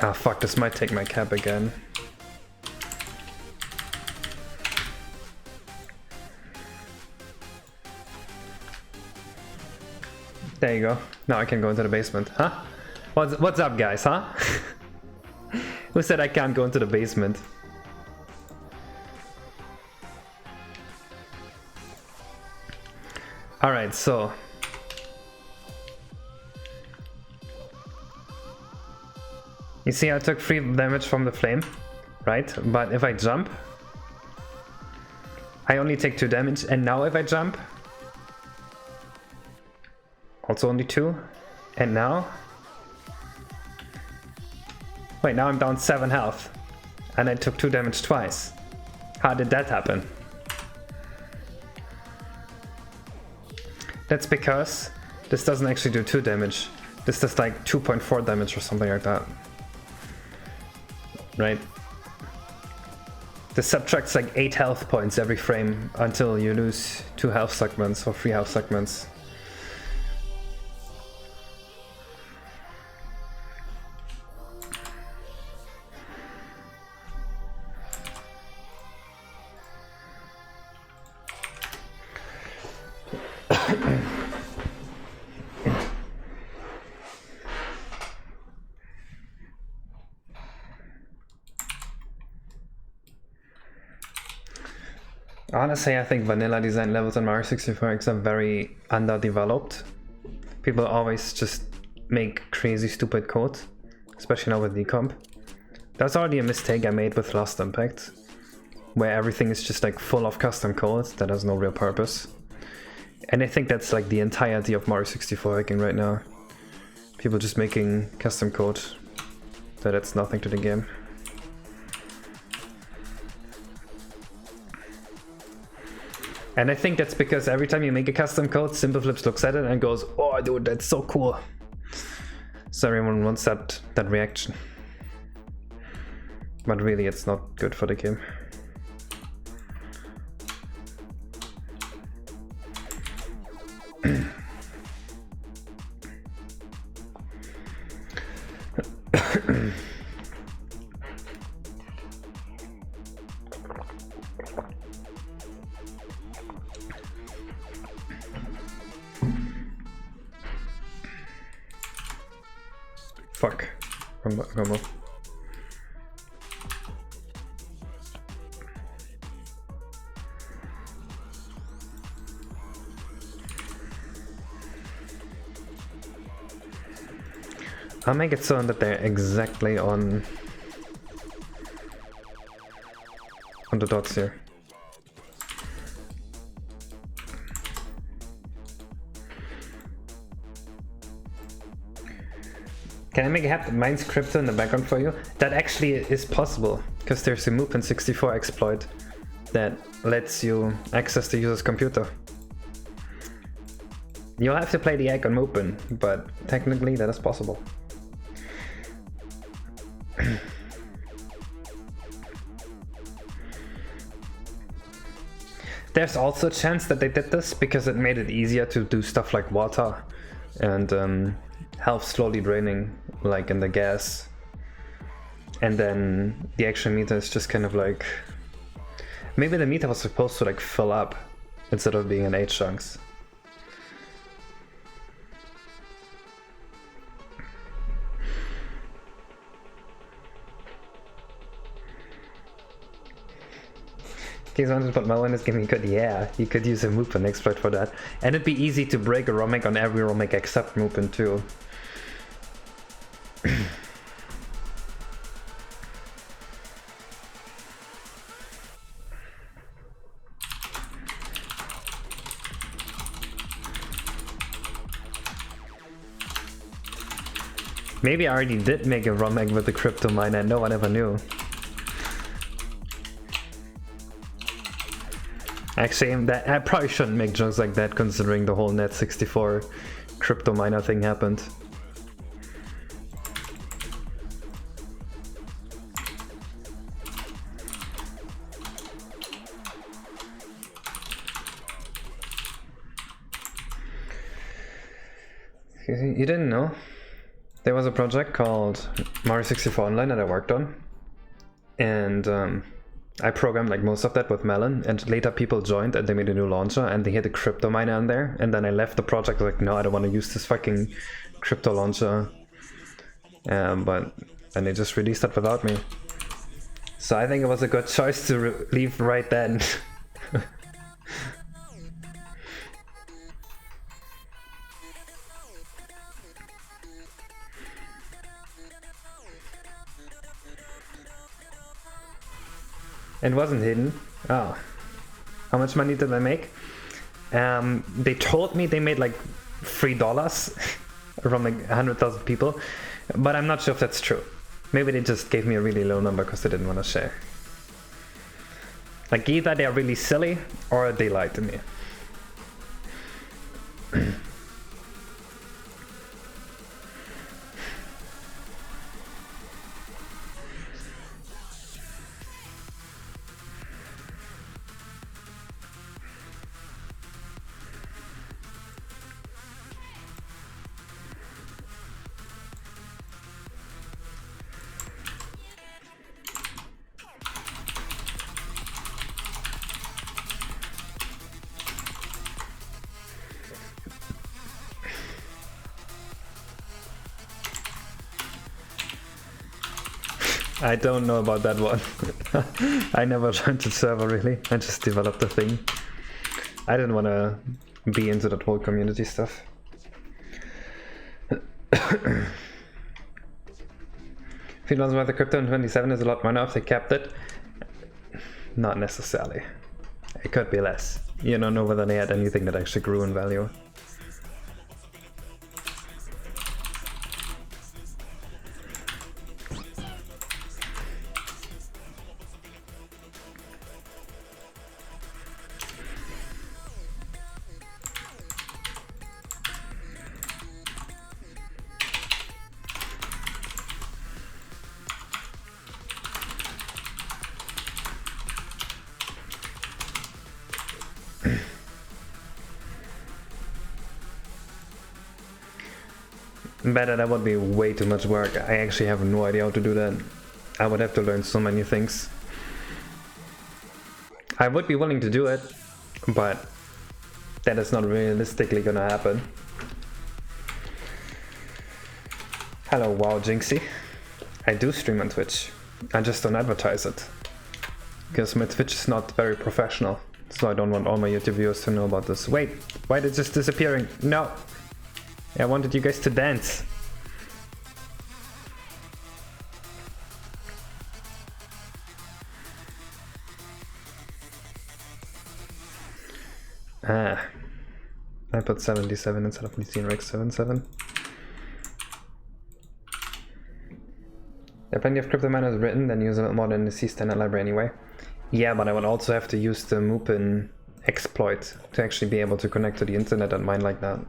ah, fuck, this might take my cap again. There you go. Now I can go into the basement, huh? What's up, guys, huh? Who said I can't go into the basement? Alright, so... you see I took 3 damage from the flame, right? But if I jump, I only take 2 damage, and now if I jump, I'll also only 2. And now? Wait, now I'm down 7 health. And I took 2 damage twice. How did that happen? That's because this doesn't actually do 2 damage. This does like 2.4 damage or something like that. Right? This subtracts like 8 health points every frame until you lose 2 health segments or 3 health segments. Honestly, I think vanilla design levels in Mario 64 X are very underdeveloped. People always just make crazy stupid code, especially now with decomp. That's already a mistake I made with Lost Impact, where everything is just like full of custom code that has no real purpose. And I think that's like the entirety of Mario 64 hacking right now. People just making custom code that adds nothing to the game. And I think that's because every time you make a custom code, Simpleflips looks at it and goes, "Oh dude, that's so cool." So everyone wants that reaction. But really it's not good for the game. Fuck. Come on. I'll make it so that they're exactly on the dots here. Can I make it happen? Mine's crypto in the background for you? That actually is possible, because there's a Mupen64 exploit that lets you access the user's computer. You'll have to play the egg on Mupen, but technically that is possible. There's also a chance that they did this because it made it easier to do stuff like water and health slowly draining, like in the gas. And then the actual meter is just kind of like... Maybe the meter was supposed to like fill up instead of being in 8 chunks. Case wanted to put Melon in this game, you could, yeah, you could use a Mupen exploit for that. And it'd be easy to break a ROM hack on every ROM hack except Mupen too. Maybe I already did make a ROM hack with the crypto miner and no one ever knew. Actually, I probably shouldn't make jokes like that considering the whole Net64 crypto miner thing happened. You didn't know? There was a project called Mario 64 Online that I worked on, and I programmed like most of that with Melon, and later people joined and they made a new launcher and they had a crypto miner in there, and then I left the project like, no, I don't want to use this fucking crypto launcher, but and they just released that without me. So I think it was a good choice to leave right then. It wasn't hidden. Oh. How much money did I make? They told me they made like $3 from like 100,000 people, but I'm not sure if that's true. Maybe they just gave me a really low number because they didn't want to share. Like either they're really silly or they lied to me. I don't know about that one. I never joined the server really. I just developed the thing. I didn't want to be into that whole community stuff. $3 worth of crypto in 27 is a lot more now if they kept it. Not necessarily. It could be less. You don't know whether they had anything that actually grew in value. Better, that would be way too much work. I actually have no idea how to do that. I would have to learn so many things. I would be willing to do it, but that is not realistically gonna happen. Hello, wow, Jinxie. I do stream on Twitch. I just don't advertise it. Because my Twitch is not very professional. So I don't want all my YouTube viewers to know about this. Wait, why did it just disappearing? No! I wanted you guys to dance. Ah. I put 77 instead of 19 Rex 77. There are plenty of crypto miners written, then use a little more than the C standard library anyway. Yeah, but I would also have to use the Mupin exploit to actually be able to connect to the internet and mine like that.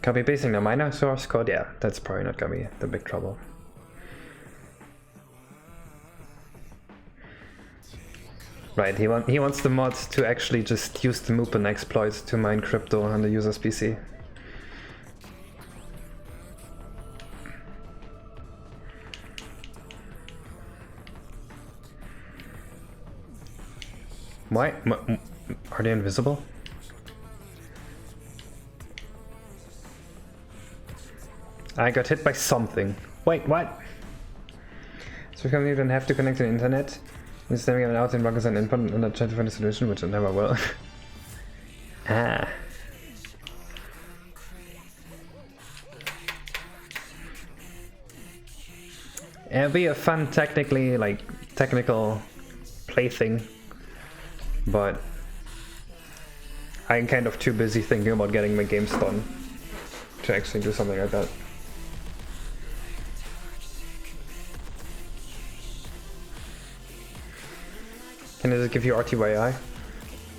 Copy pasting the miner source code, yeah, that's probably not gonna be the big trouble. Right, he wants the mod to actually just use the Mupin exploit to mine crypto on the user's PC. Why? Are they invisible? I got hit by something. Wait, what? So you don't have to connect to the internet. Instead we have an out in blockers and input and try to find a solution, which I never will. Ah. It'll be a fun technical plaything, but I'm kind of too busy thinking about getting my games done to actually do something like that. Can I just give you RTYI?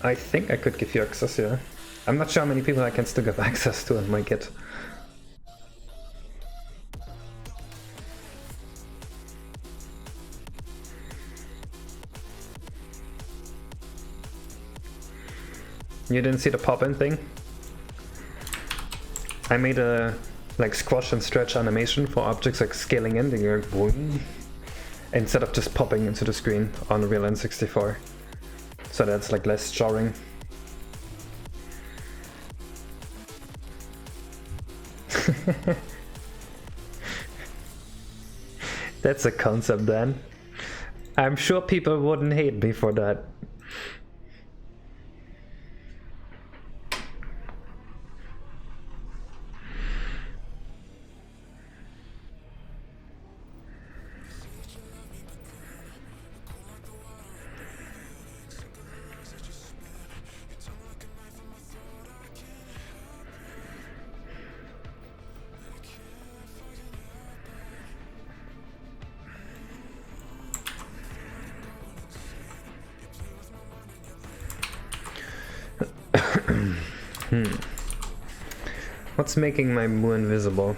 I think I could give you access, yeah. I'm not sure how many people I can still give access to in my Git. You didn't see the pop-in thing? I made a squash and stretch animation for objects scaling in, they go boing, instead of just popping into the screen on the real N64. So that's less jarring. That's a concept then. I'm sure people wouldn't hate me for that. What's making my moo invisible?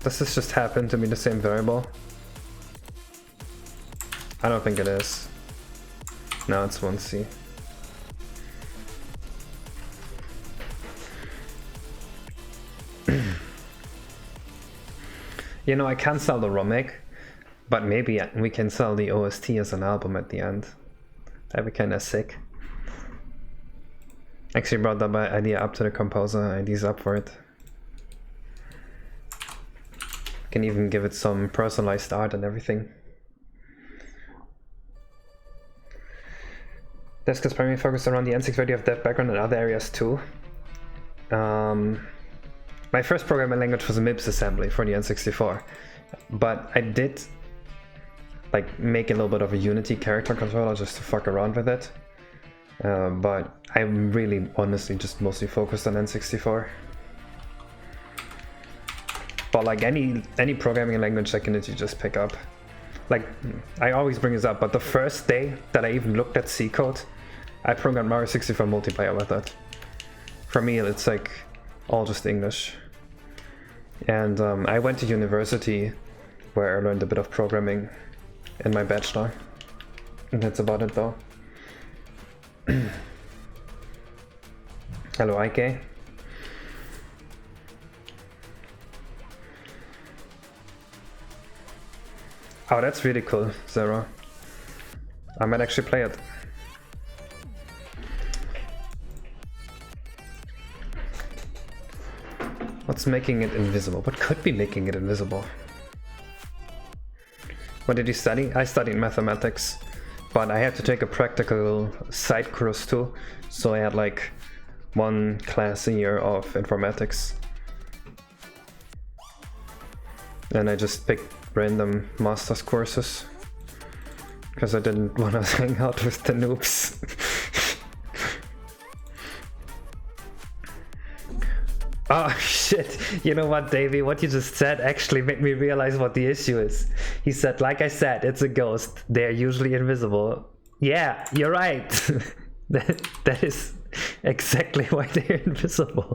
Does this just happen to be the same variable? I don't think it is. No, it's 1C. You know, I can't sell the ROMIC, but maybe we can sell the OST as an album at the end. That'd be kinda sick. Actually brought that idea up to the composer, ID's up for it. Can even give it some personalized art and everything. Desk is primarily focused around the N630 of dev background and other areas too. My first programming language was a MIPS assembly for the N64, but I did like make a little bit of a Unity character controller just to fuck around with it. But I'm really honestly just mostly focused on N64. But like any programming language I can literally just pick up. Like, I always bring this up, but the first day that I even looked at C code, I programmed Mario 64 multiplayer with it. For me, it's like all just English. And I went to university where I learned a bit of programming in my bachelor. And that's about it though. Hello, IK. Oh, that's really cool, Zero. I might actually play it. What's making it invisible? What could be making it invisible? What did you study? I studied mathematics, but I had to take a practical side course too, so I had like one class a year of informatics. And I just picked random master's courses because I didn't want to hang out with the noobs. Oh shit, you know what, Davey, what you just said actually made me realize what the issue is. He said, like I said, it's a ghost, they're usually invisible. Yeah, you're right. that is exactly why they're invisible.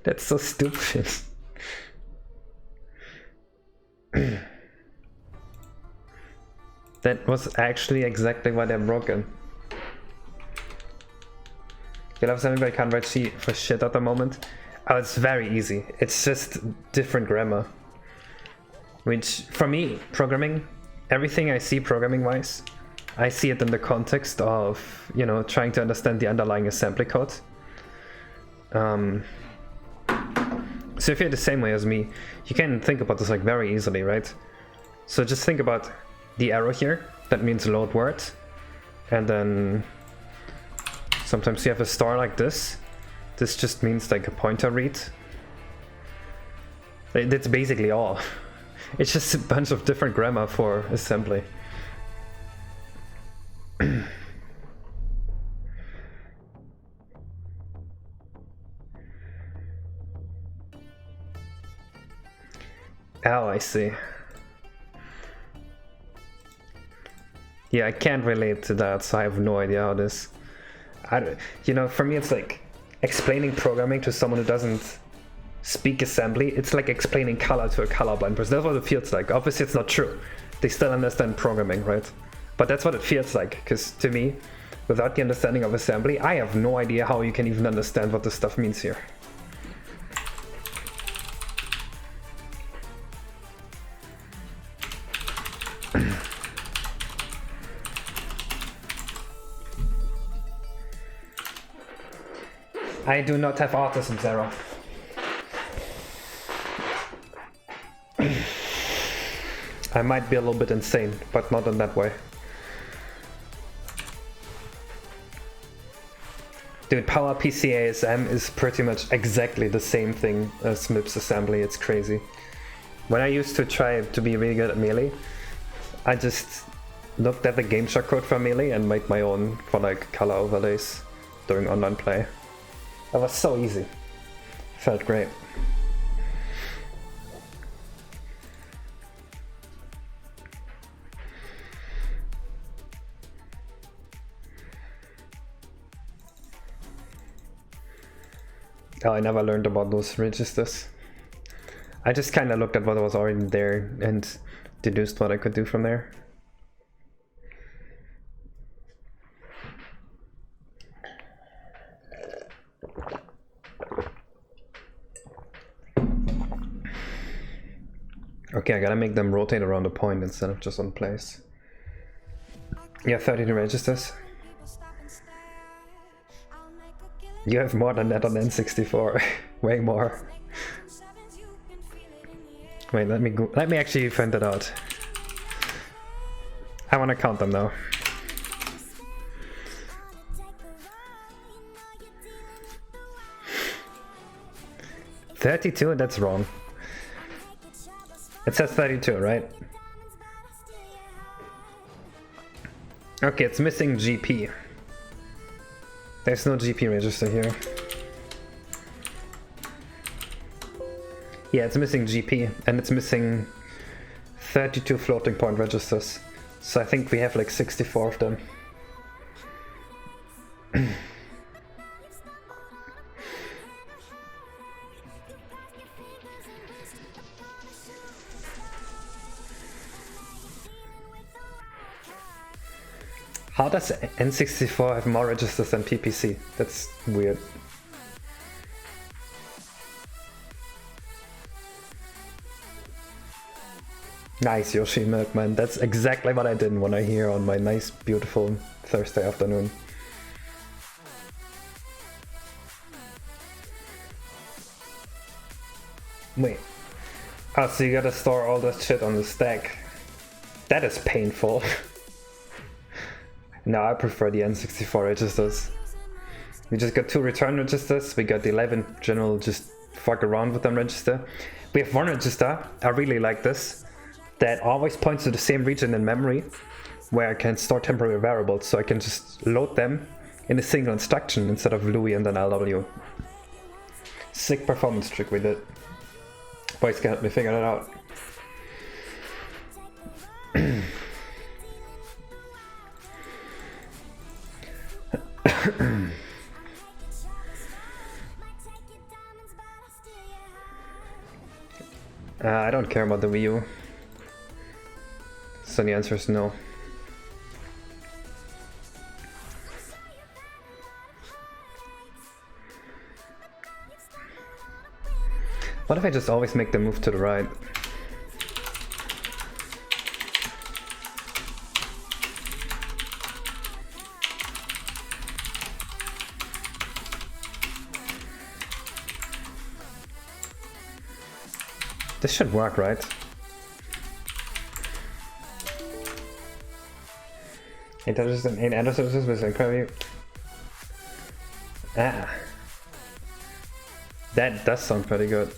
That's so stupid. That was actually exactly why they're broken. You love something but I can't write C for shit at the moment. Oh, it's very easy. It's just different grammar. Which, for me, programming, everything I see programming-wise, I see it in the context of, you know, trying to understand the underlying assembly code. So if you're the same way as me, you can think about this like very easily, right? So just think about the arrow here, that means load word, and then sometimes you have a star like this. This just means like a pointer read. That's basically all. It's just a bunch of different grammar for assembly. Oh, I see. Yeah, I can't relate to that, so I have no idea how this... You know, for me it's like explaining programming to someone who doesn't speak assembly. It's like explaining color to a colorblind person. That's what it feels like. Obviously it's not true. They still understand programming, right? But that's what it feels like, because to me, without the understanding of assembly, I have no idea how you can even understand what this stuff means here. I do not have autism, Zero. I might be a little bit insane, but not in that way. Dude, PowerPC ASM is pretty much exactly the same thing as MIPS assembly, it's crazy. When I used to try to be really good at Melee, I just looked at the game shot code for Melee and made my own for like color overlays during online play. That was so easy. Felt great. Oh, I never learned about those registers. I just kind of looked at what was already there and deduced what I could do from there. Okay, I gotta make them rotate around the point instead of just one place. Yeah, 32 registers. You have more than that on N64. Way more. Wait, let me actually find that out. I wanna count them though. 32? That's wrong. It says 32, right? Okay, it's missing GP. There's no GP register here. Yeah, it's missing GP, and it's missing 32 floating point registers. So I think we have like 64 of them. How does N64 have more registers than PPC? That's weird. Nice, Yoshi Milkman. That's exactly what I didn't want to hear on my nice, beautiful Thursday afternoon. Wait. Oh, so you gotta store all that shit on the stack. That is painful. No, I prefer the N64 registers. We just got 2 return registers, we got the 11 general just fuck around with them register. We have 1 register, I really like this, that always points to the same region in memory, where I can store temporary variables, so I can just load them in a single instruction instead of Louis and then LW. Sick performance trick we did. Boys can help me figure that out. I don't care about the Wii U. So the answer is no. What if I just always make the move to the right? This should work, right? It does an 8 editors with incredible. Ah. That does sound pretty good.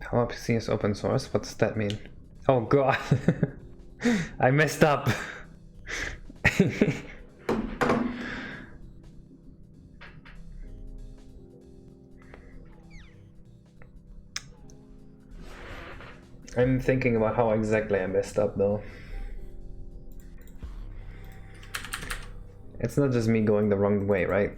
PowerPC is open source. What does that mean? Oh god. I messed up. I'm thinking about how exactly I messed up though. It's not just me going the wrong way, right?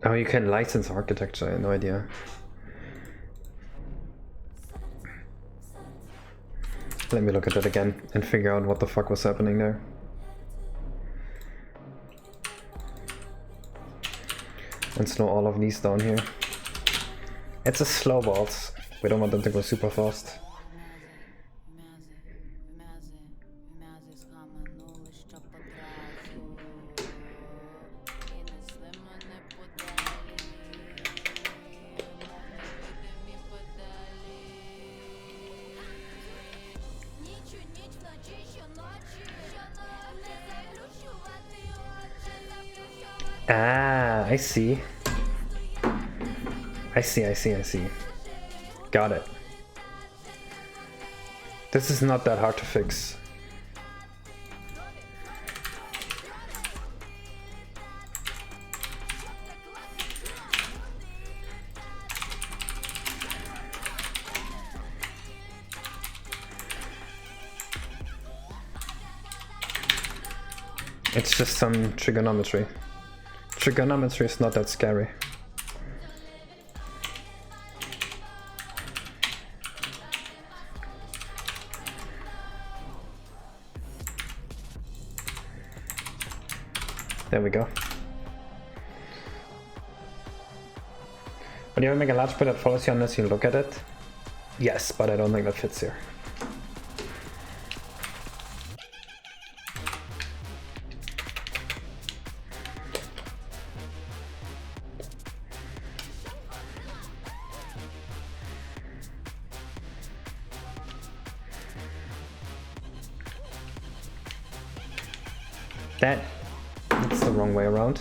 Oh, you can license architecture, I had no idea. Let me look at it again and figure out what the fuck was happening there. And slow all of these down here. It's a slow boss. We don't want them to go super fast. Ah, I see. I see. Got it. This is not that hard to fix. It's just some trigonometry. Trigonometry is not that scary. There we go. Would you ever make a large print that follows you unless you look at it? Yes, but I don't think that fits here. That's the wrong way around.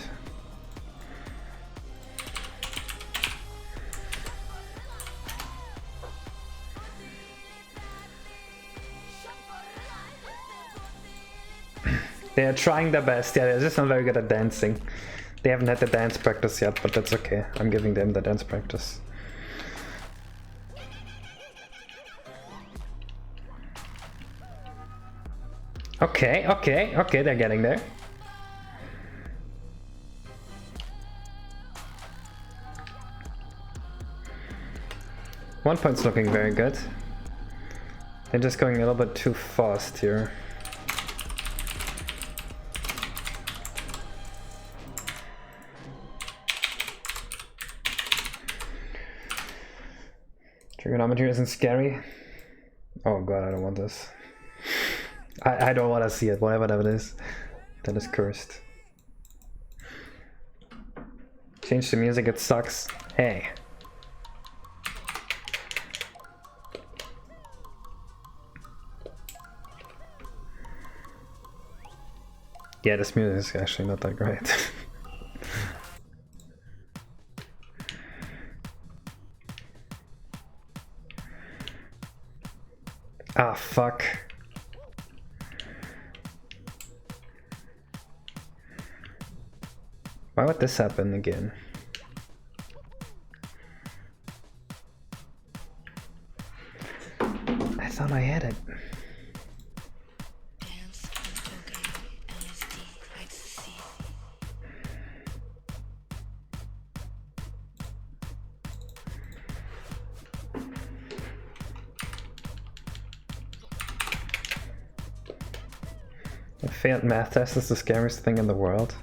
They are trying their best. Yeah, they're just not very good at dancing. They haven't had the dance practice yet, but that's okay. I'm giving them the dance practice. Okay, they're getting there. One point's looking very good. They're just going a little bit too fast here. Trigonometry isn't scary. Oh god, I don't want this. I don't want to see it, whatever that is. That is cursed. Change the music, it sucks. Hey. Yeah, this music is actually not that great. Ah, fuck. Why would this happen again? I thought I had it. A failed math test is the scariest thing in the world.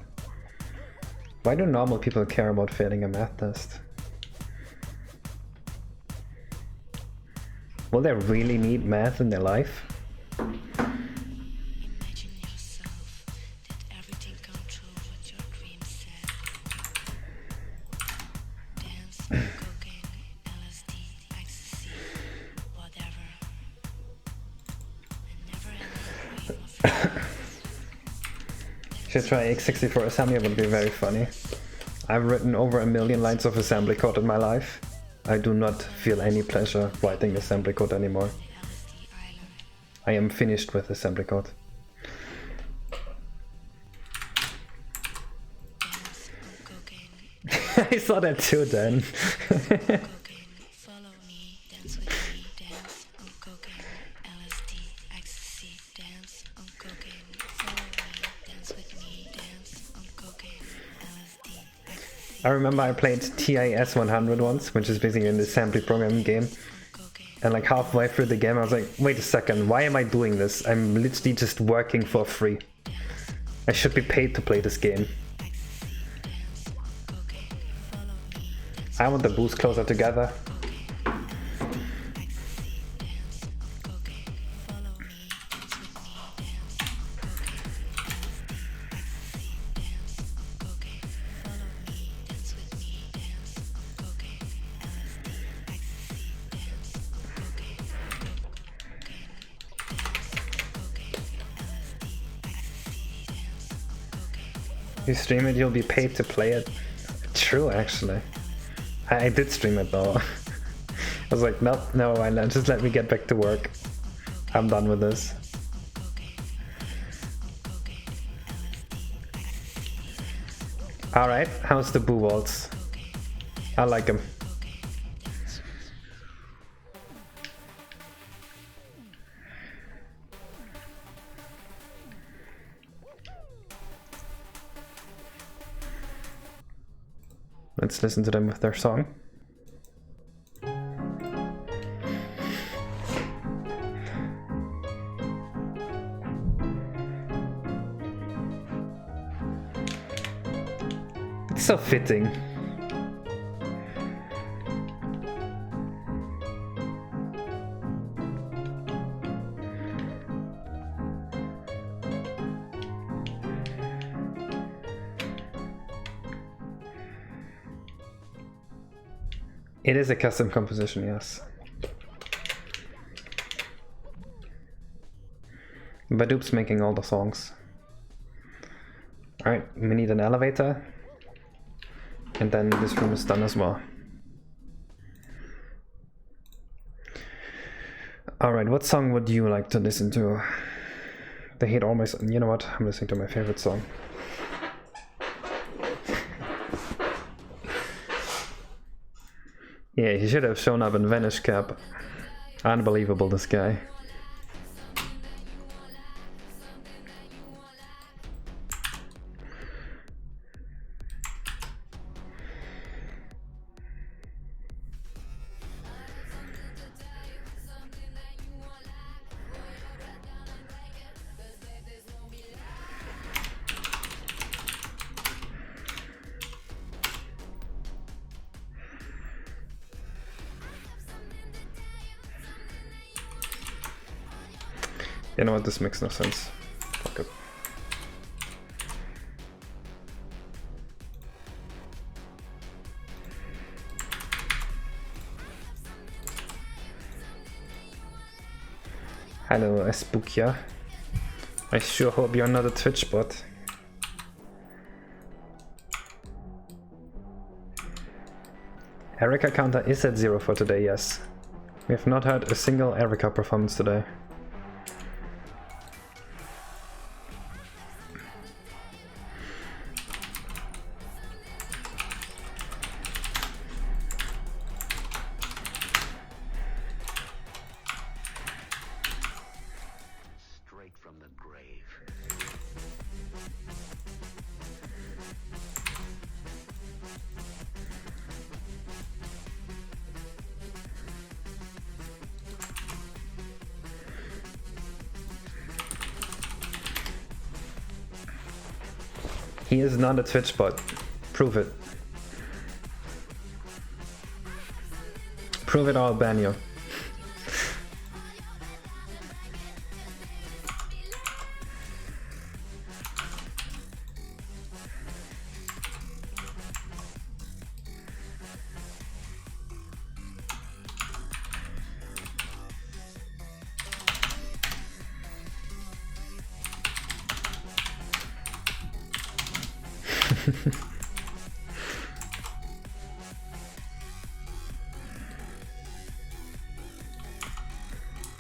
Why do normal people care about failing a math test? Will they really need math in their life? Imagine yourself that everything come true what your dreams said. Dance, cocaine, LSD, ecstasy, whatever. A never-ending dream of Should try x64 assembly, it would be very funny. I've written over 1 million lines of assembly code in my life. I do not feel any pleasure writing assembly code anymore. LSD island. I am finished with assembly code. Dance on cocaine, I saw that too then. cocaine, follow me, dance with me, dance on cocaine, LSD, ecstasy, dance on cocaine, follow me, dance with me, dance on cocaine, LSD, ecstasy, I remember I played TIS 100 once, which is basically an assembly programming game. on cocaine. And like halfway through the game I was like, wait a second, why am I doing this? I'm literally just working for free. I should be paid to play this game. Ecstasy, dance on cocaine, I want the boost closer together. You stream it, you'll be paid to play it. True, actually. I did stream it though. I was like, nope, no, why not? Just let me get back to work. I'm done with this. Alright, how's the Boo Waltz? I like him. Let's listen to them with their song. It's so fitting. It is a custom composition, yes. Badoop's making all the songs. Alright, we need an elevator. And then this room is done as well. Alright, what song would you like to listen to? They hate almost. You know what? I'm listening to my favorite song. Yeah, he should have shown up in Vanish Cap. Unbelievable, this guy. You know what, this makes no sense. Fuck it. Hello, Espukia. I sure hope you're not a Twitch bot. Erika counter is at 0 for today, yes. We have not heard a single Erika performance today. He is not a Twitch bot. Prove it. Prove it, I'll ban you.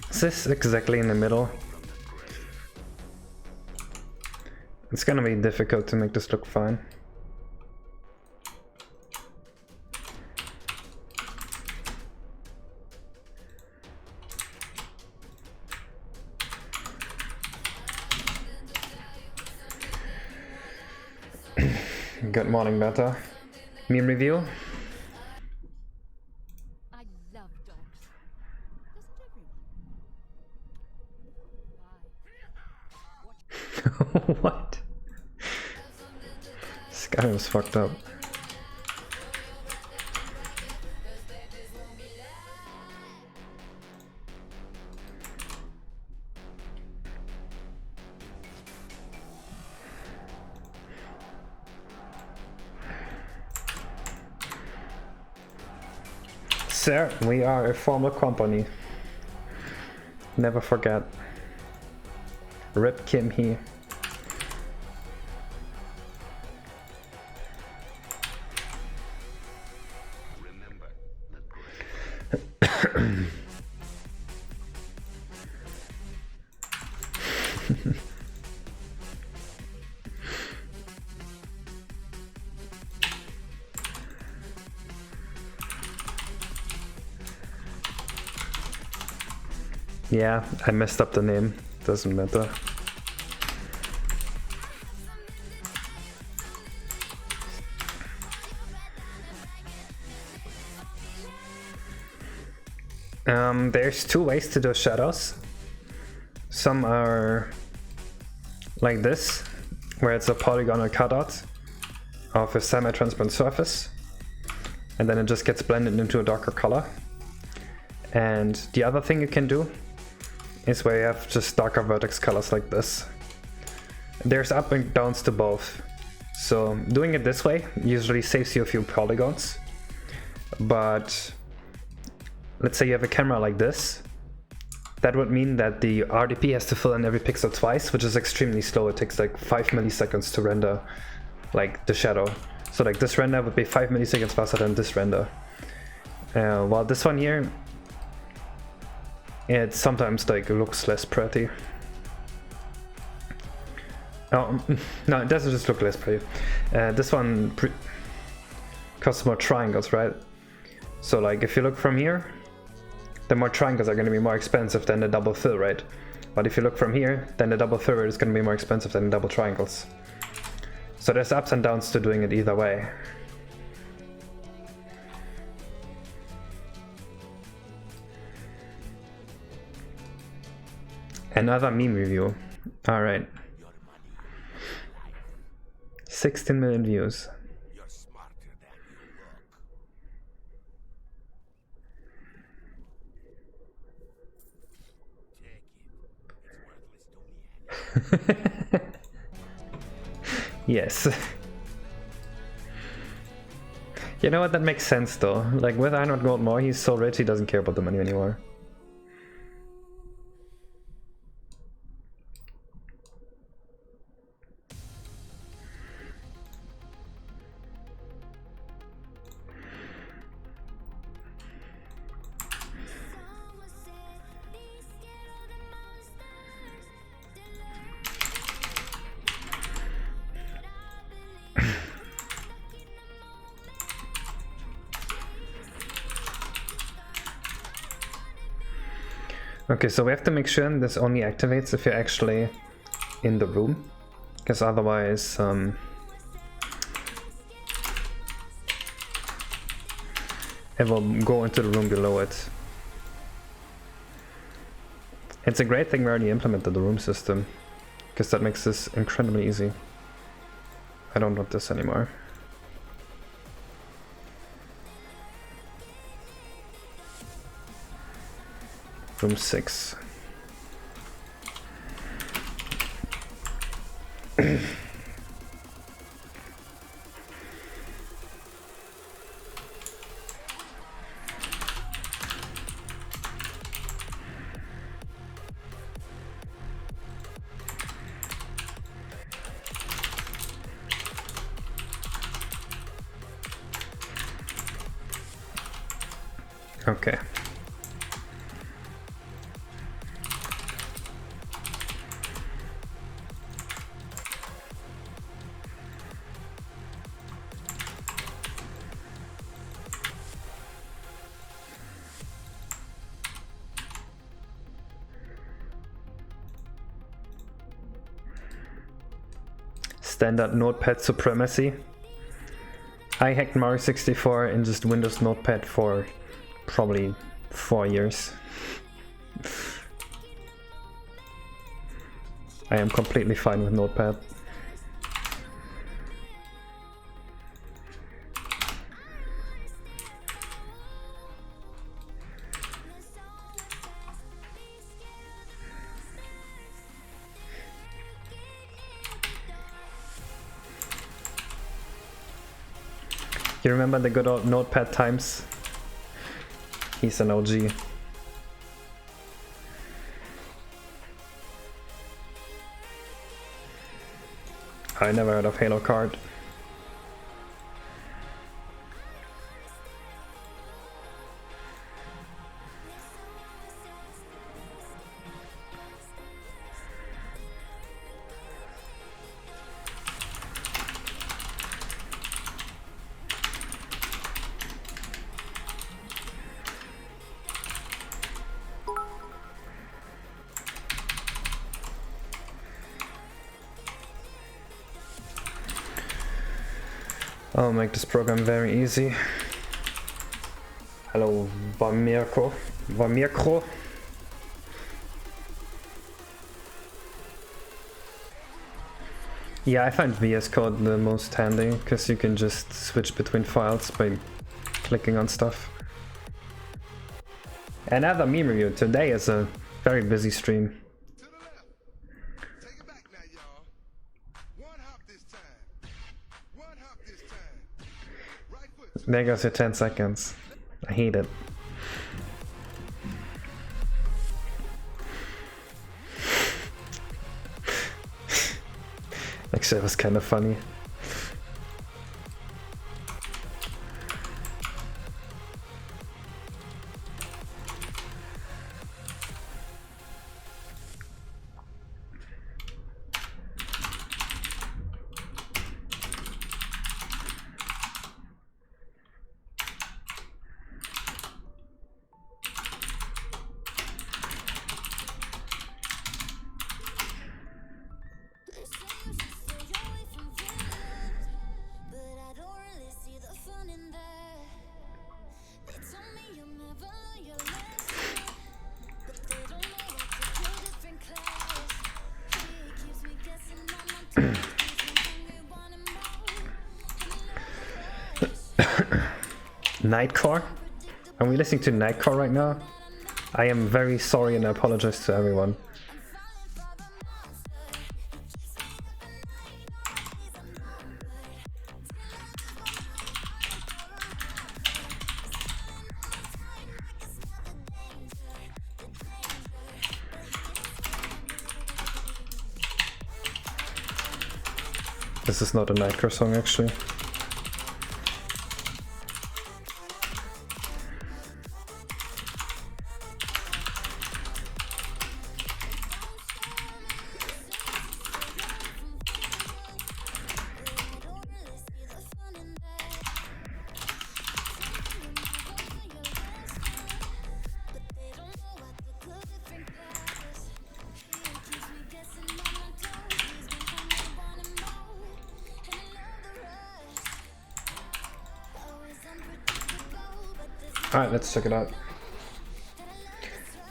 Is this exactly in the middle? It's gonna be difficult to make this look fine. Good morning, Beta. Meme review? I love dogs. Doesn't everyone? What? This guy was fucked up. sir, we are a formal company. Never forget. Rip Kim here. Yeah, I messed up the name. Doesn't matter. There's two ways to do shadows. Some are like this, where it's a polygonal cutout of a semi-transparent surface, and then it just gets blended into a darker color. And the other thing you can do is where you have just darker vertex colors like this. There's up and downs to both. So doing it this way usually saves you a few polygons, but let's say you have a camera like this, that would mean that the RDP has to fill in every pixel twice, which is extremely slow. It takes like 5 milliseconds to render like the shadow. So like this render would be 5 milliseconds faster than this render. While this one here, it sometimes like looks less pretty. Oh, no, it doesn't just look less pretty. This one costs more triangles, right? So like if you look from here, the more triangles are going to be more expensive than the double fill, right? But if you look from here, then the double fill is going to be more expensive than the double triangles. So there's ups and downs to doing it either way. Another meme review. Alright. 16 million views. Yes. You know what, that makes sense though. Like with Arnold Goldmore, he's so rich he doesn't care about the money anymore. Okay, so we have to make sure this only activates if you're actually in the room, because otherwise it will go into the room below it. It's a great thing we already implemented the room system, because that makes this incredibly easy. I don't want this anymore. Room 6. Okay. Standard Notepad supremacy. I hacked Mario 64 in just Windows Notepad for probably 4 years. I am completely fine with Notepad. You remember the good old Notepad times? He's an OG. I never heard of Halo card. I'll make this program very easy. Hello, Vamirko. Vamirko. Yeah, I find VS Code the most handy, because you can just switch between files by clicking on stuff. Another meme review. Today is a very busy stream. To the left. Take it back now, y'all. One hop this time. One hop this time. Right foot. There goes your 10 seconds. I hate it. Actually, it was kind of funny. Nightcore? Are we listening to Nightcore right now? I am very sorry and I apologize to everyone. This is not a Nightcore song actually. Alright, let's check it out.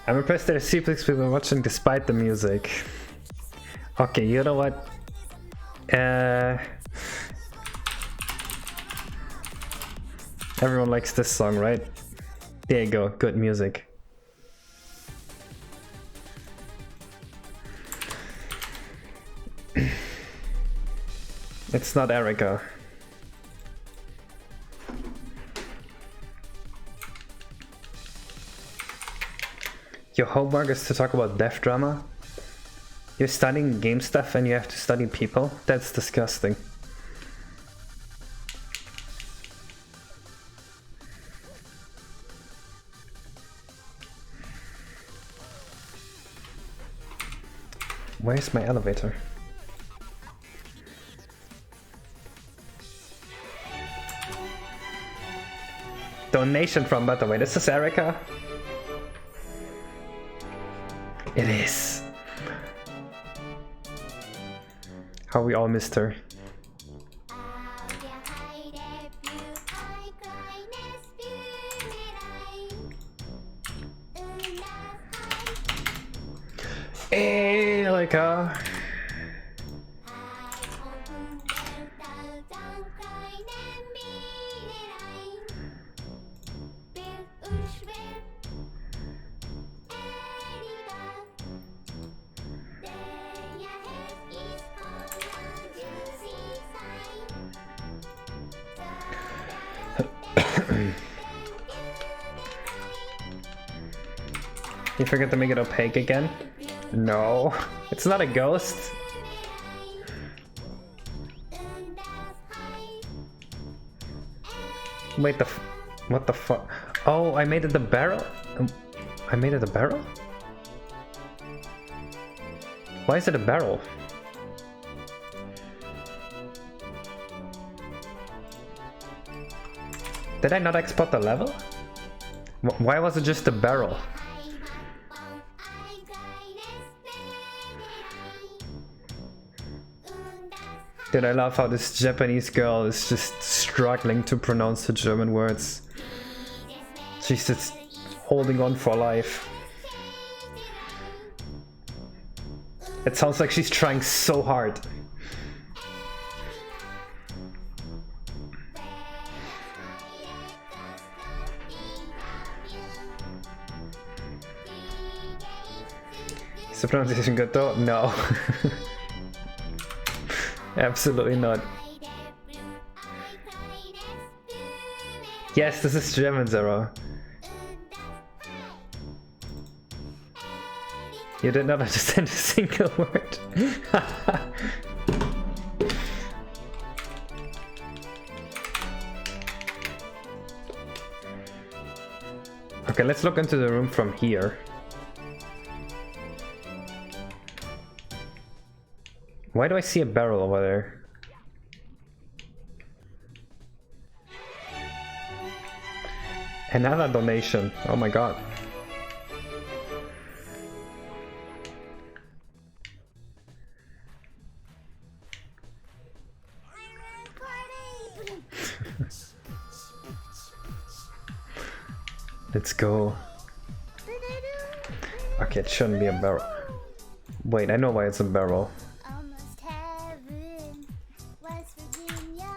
I'm impressed there are Suplex people watching despite the music. Okay, you know what? Everyone likes this song, right? There you go, good music. It's not Erica. Your homework is to talk about death drama? You're studying game stuff and you have to study people? That's disgusting. Where's my elevator? Donation from Butterway. This is Erica? It is. How we all missed her. Erica. You forget to make it opaque again? No, it's not a ghost. Wait, what the fuck? Oh, I made it the barrel? I made it a barrel? Why is it a barrel? Did I not export the level? Why was it just a barrel? Did I love how this Japanese girl is just struggling to pronounce the German words? She's just holding on for life. It sounds like she's trying so hard. Is the pronunciation good though? No. Absolutely not. Yes, this is German, Zero. You did not understand a single word. Okay, let's look into the room from here. Why do I see a barrel over there? Another donation. Oh my god. Let's go. Okay, it shouldn't be a barrel. Wait, I know why it's a barrel. Almost heaven, West Virginia,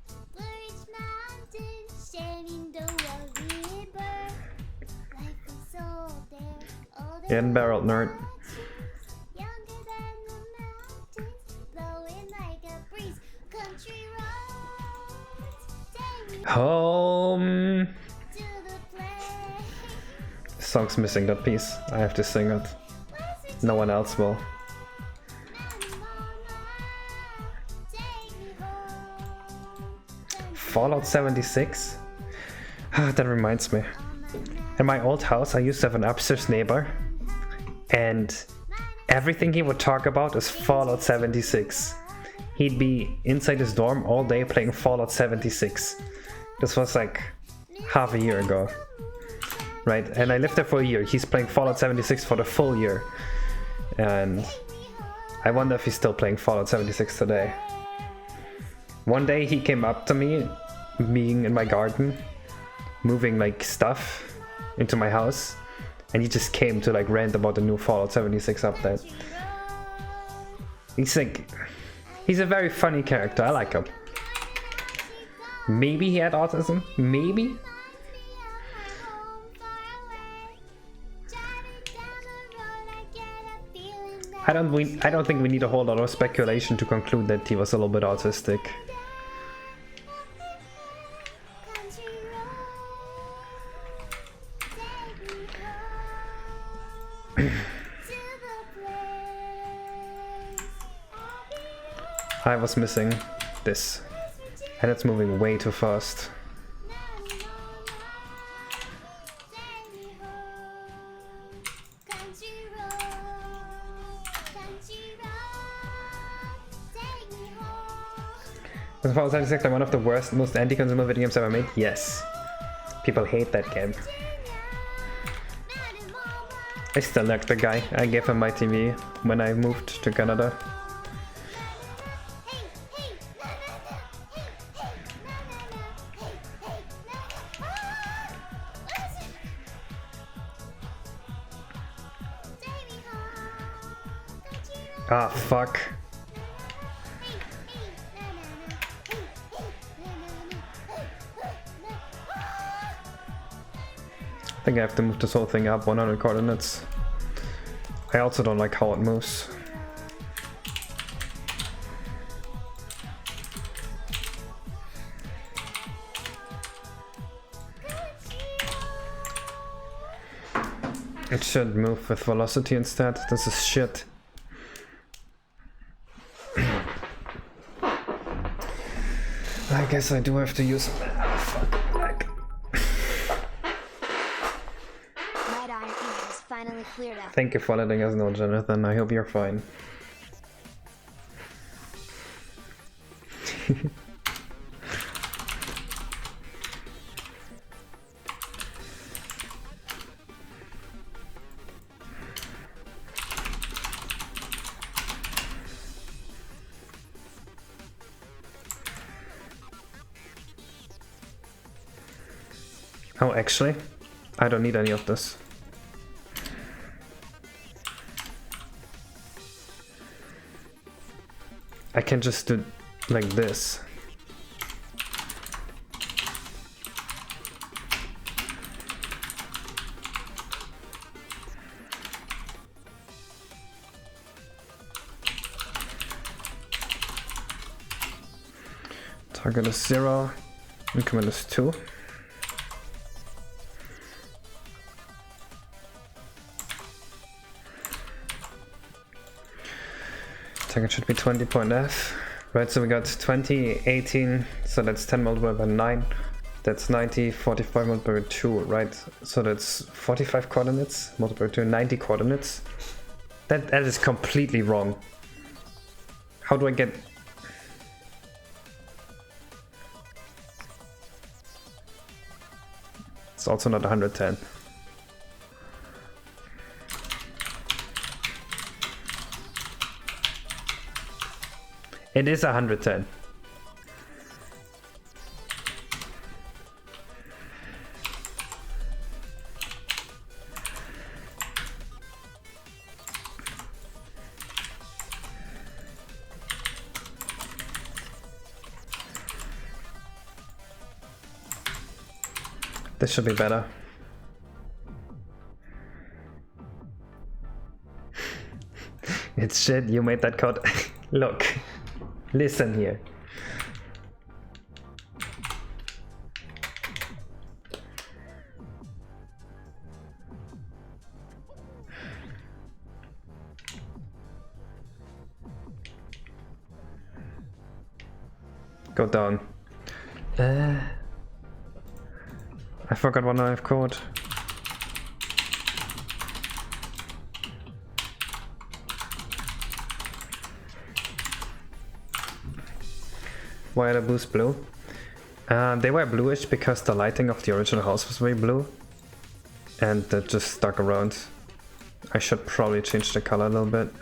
Blue Ridge Mountain, Shenandoah River. Life is old there, older Getting barreled, nerd. younger than the mountains, blowing like a breeze. Country roads, take me Home. to the place. This song's missing that piece. I have to sing it. No one else will. Fallout 76? That reminds me. In my old house, I used to have an upstairs neighbor, and everything he would talk about is Fallout 76. He'd be inside his dorm all day playing Fallout 76. This was like half a year ago. Right, and I lived there for a year. He's playing Fallout 76 for the full year. And I wonder if he's still playing Fallout 76 today. One day he came up to me, being in my garden, moving like stuff into my house, and he just came to like rant about the new Fallout 76 update. He's a very funny character, I like him. Maybe he had autism, maybe? I don't think we need a whole lot of speculation to conclude that he was a little bit autistic. I was missing this, and it's moving way too fast. Was Fallout 76 like one of the worst, most anti-consumer video games ever made? Yes. People hate that game. I still like the guy. I gave him my TV when I moved to Canada. Ah, fuck. I think I have to move this whole thing up 100 coordinates. I also don't like how it moves. It should move with velocity instead. This is shit. I guess I do have to use. Fuck. Like. Light Iron Eve has finally cleared up. Thank you for letting us know, Jonathan. I hope you're fine. Oh, actually, I don't need any of this. I can just do like this. Target is 0, increment is 2. Target should be 20.f. Right, so we got 20, 18, so that's 10 multiplied by 9. That's 90, 45 multiplied by 2, right? So that's 45 coordinates multiplied by 2, 90 coordinates. That is completely wrong. How do I get... It's also not 110. It is 110. This should be better. It's shit, you made that code. Look. Listen here. Go down. I forgot one I have code. Why are the blues blue? They were bluish because the lighting of the original house was very blue. And that just stuck around. I should probably change the color a little bit.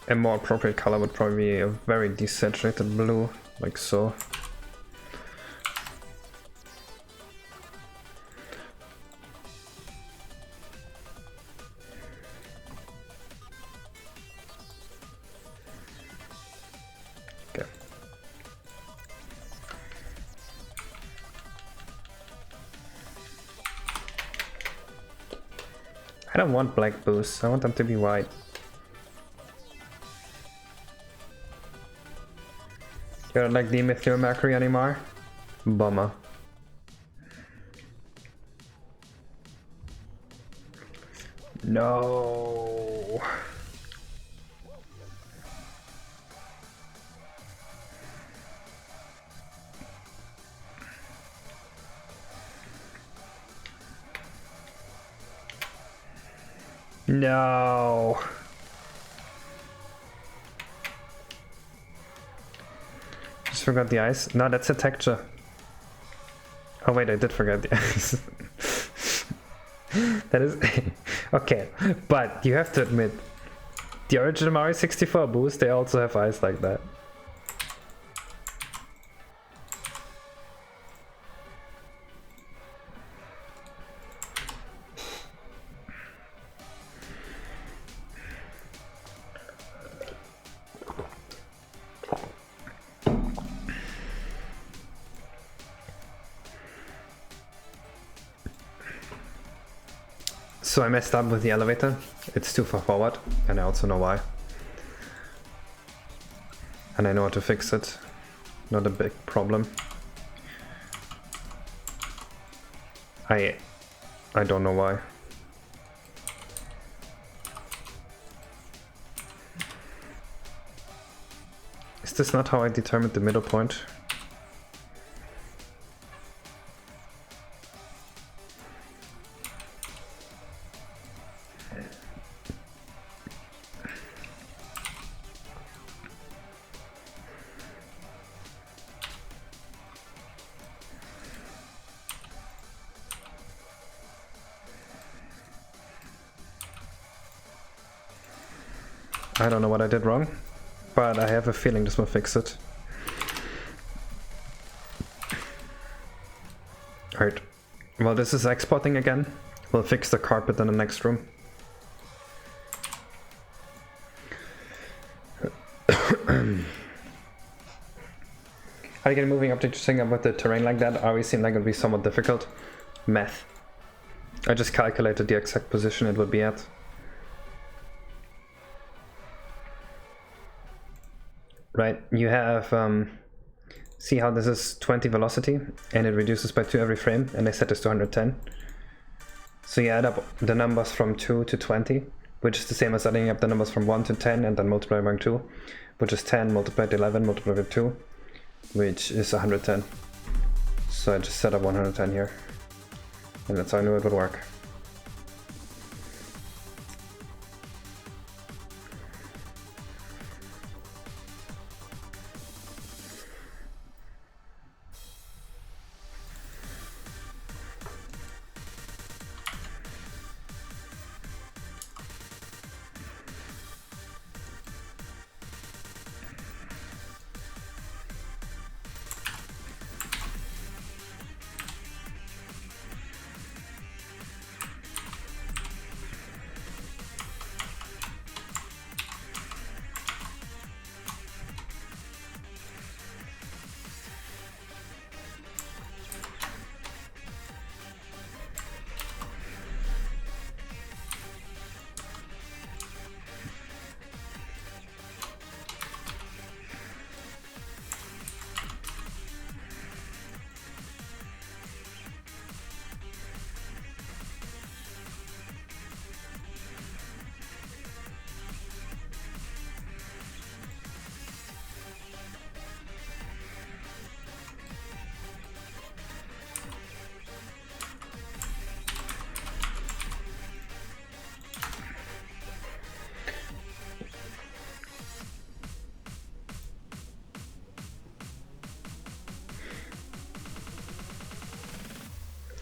A more appropriate color would probably be a very desaturated blue, like so. I don't want black boosts, I want them to be white. You don't like dimethylmercury anymore? Bummer. No. No. Just forgot the ice. No, that's a texture. Oh wait, I did forget the ice. That is okay, but you have to admit, the original Mario 64 boost, they also have ice like that. So I messed up with the elevator. It's too far forward, and I also know why. And I know how to fix it. Not a big problem. I don't know why. Is this not how I determined the middle point? I don't know what I did wrong, but I have a feeling this will fix it. Alright, well this is exporting again. We'll fix the carpet in the next room. How do you get a moving object to think about the terrain like that? Always seemed like it would be somewhat difficult. Math. I just calculated the exact position it would be at. Right, you have, see how this is 20 velocity and it reduces by 2 every frame, and I set this to 110. So you add up the numbers from 2 to 20, which is the same as adding up the numbers from 1 to 10 and then multiply by 2, which is 10 multiplied by 11 multiplied by 2, which is 110. So I just set up 110 here, and that's how I knew it would work.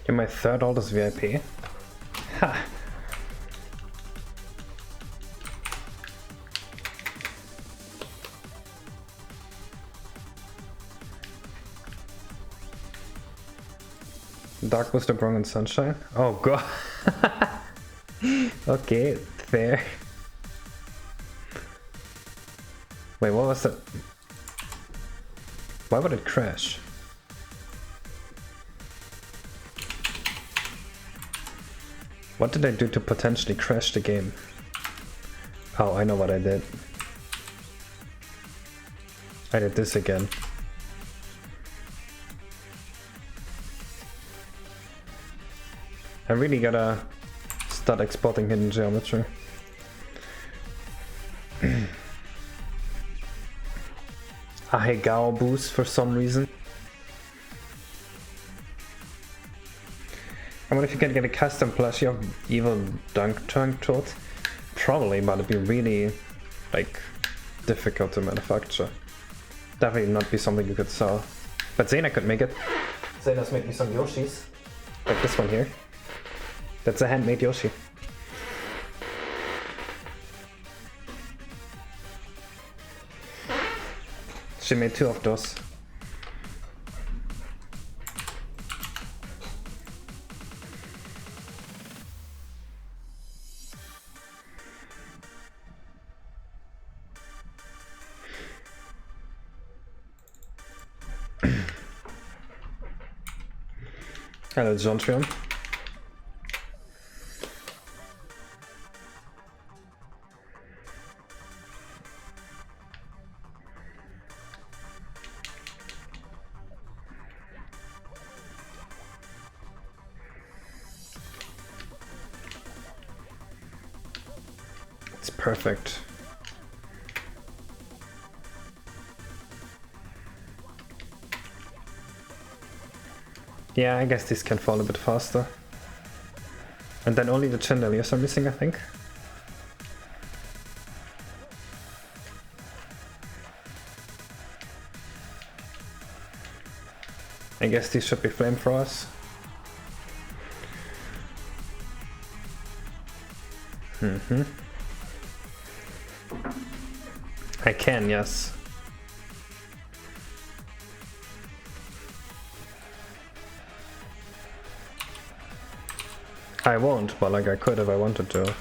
You're my third oldest VIP? Ha! Dark was the Grung and Sunshine? Oh god! Okay, fair. Wait, what was that? Why would it crash? What did I do to potentially crash the game? Oh, I know what I did. I did this again. I really gotta start exporting hidden geometry. Ahegao boost for some reason. I wonder if you can get a custom plushie of evil Dunk Trunk Toad. Probably, but it'd be really, like, difficult to manufacture. Definitely not be something you could sell. But Zena could make it. Zena's made me some Yoshis. Like this one here. That's a handmade Yoshi. She made 2 of those. Hello, Jontrion. It's perfect. Yeah, I guess this can fall a bit faster. And then only the chandeliers are missing, I think. I guess these should be flamethrowers. I can, yes. I won't, but like I could if I wanted to.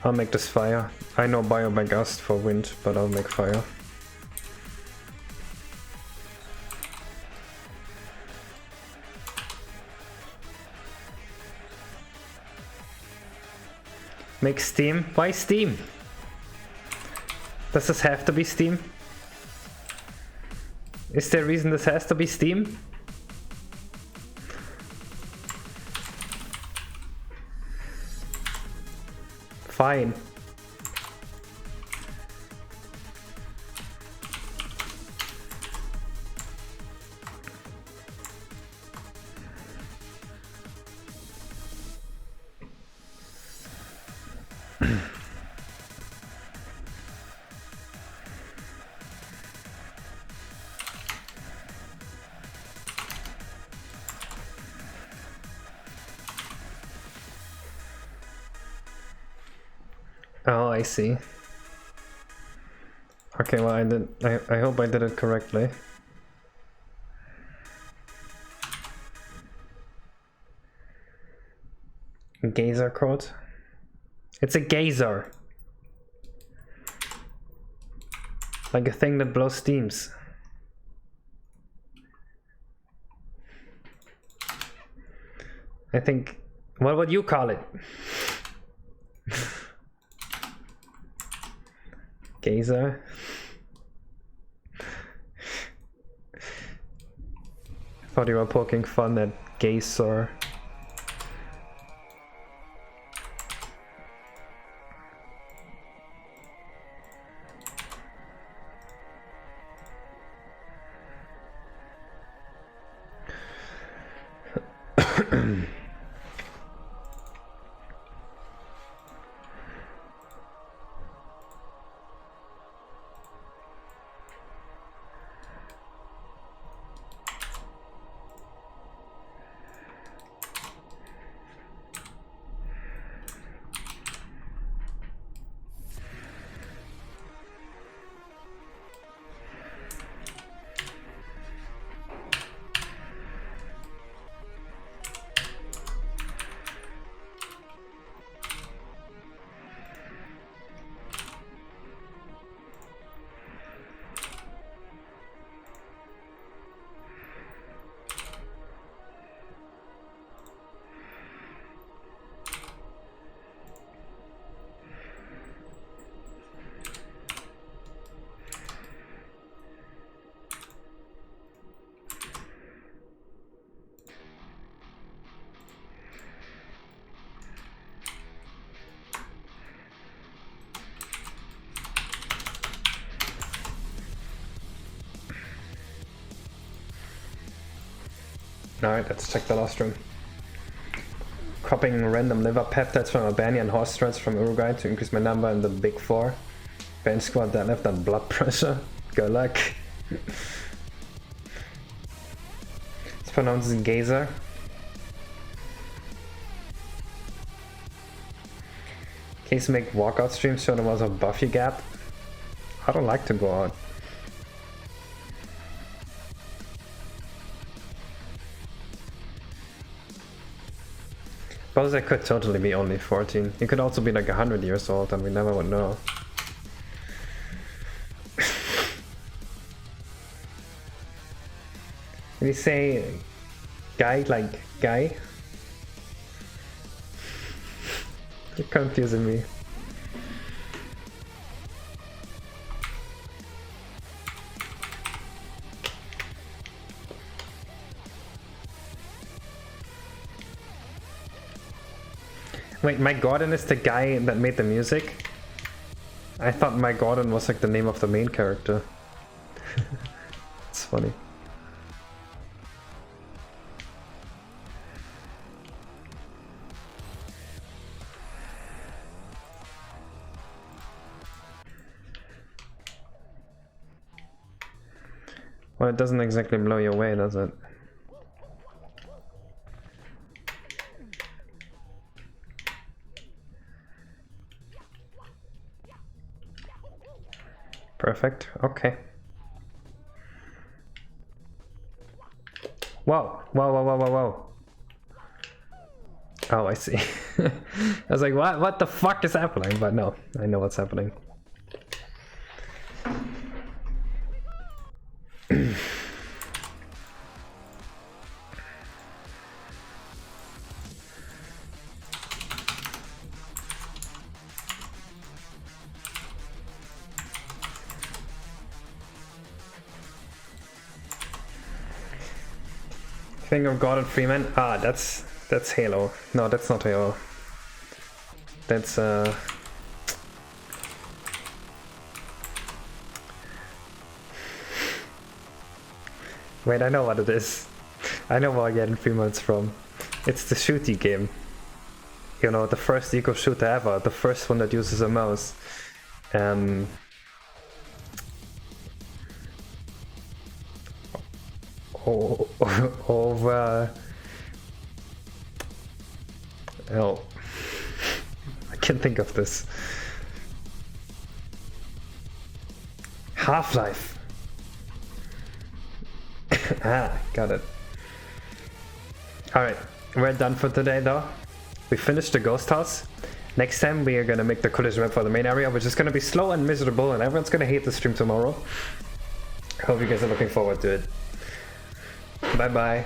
I'll make this fire. I know Biomagast for wind, but I'll make fire. Make steam? Why steam? Does this have to be steam? Is there a reason this has to be steam? Fine. Oh, I see. Okay, well, I hope I did it correctly. Geyser code? It's a geyser. Like a thing that blows steams. I think... What would you call it? Geyser? Thought you were poking fun at geyser. Alright, let's check the last room. Copying random liver peptides from Albania and horse threads from Uruguay to increase my number in the big four. Bench squat, deadlift, and blood pressure. Good luck. It's pronounced geyser. Case make walkout streams show them was a Buffy gap. I don't like to go out. Bowser could totally be only 14. He could also be like 100 years old and we never would know. Did he say guy like guy? You're confusing me. Wait, Mike Gordon is the guy that made the music? I thought Mike Gordon was like the name of the main character. It's funny. Well, it doesn't exactly blow you away, does it? Perfect, okay. Whoa, whoa, whoa, whoa, whoa, whoa. Oh, I see. I was like, what the fuck is happening? But no, I know what's happening. King of Gordon Freeman? Ah, that's Halo. No, that's not Halo. That's Wait, I know what it is. I know where Gordon Freeman's from. It's the shooty game. You know, the first eco shooter ever, the first one that uses a mouse. Oh, I can't think of this. Half-Life. Ah, got it. Alright, we're done for today though. We finished the ghost house. Next time we are gonna make the collision map for the main area, which is gonna be slow and miserable, and everyone's gonna hate the stream tomorrow. Hope you guys are looking forward to it. Bye bye.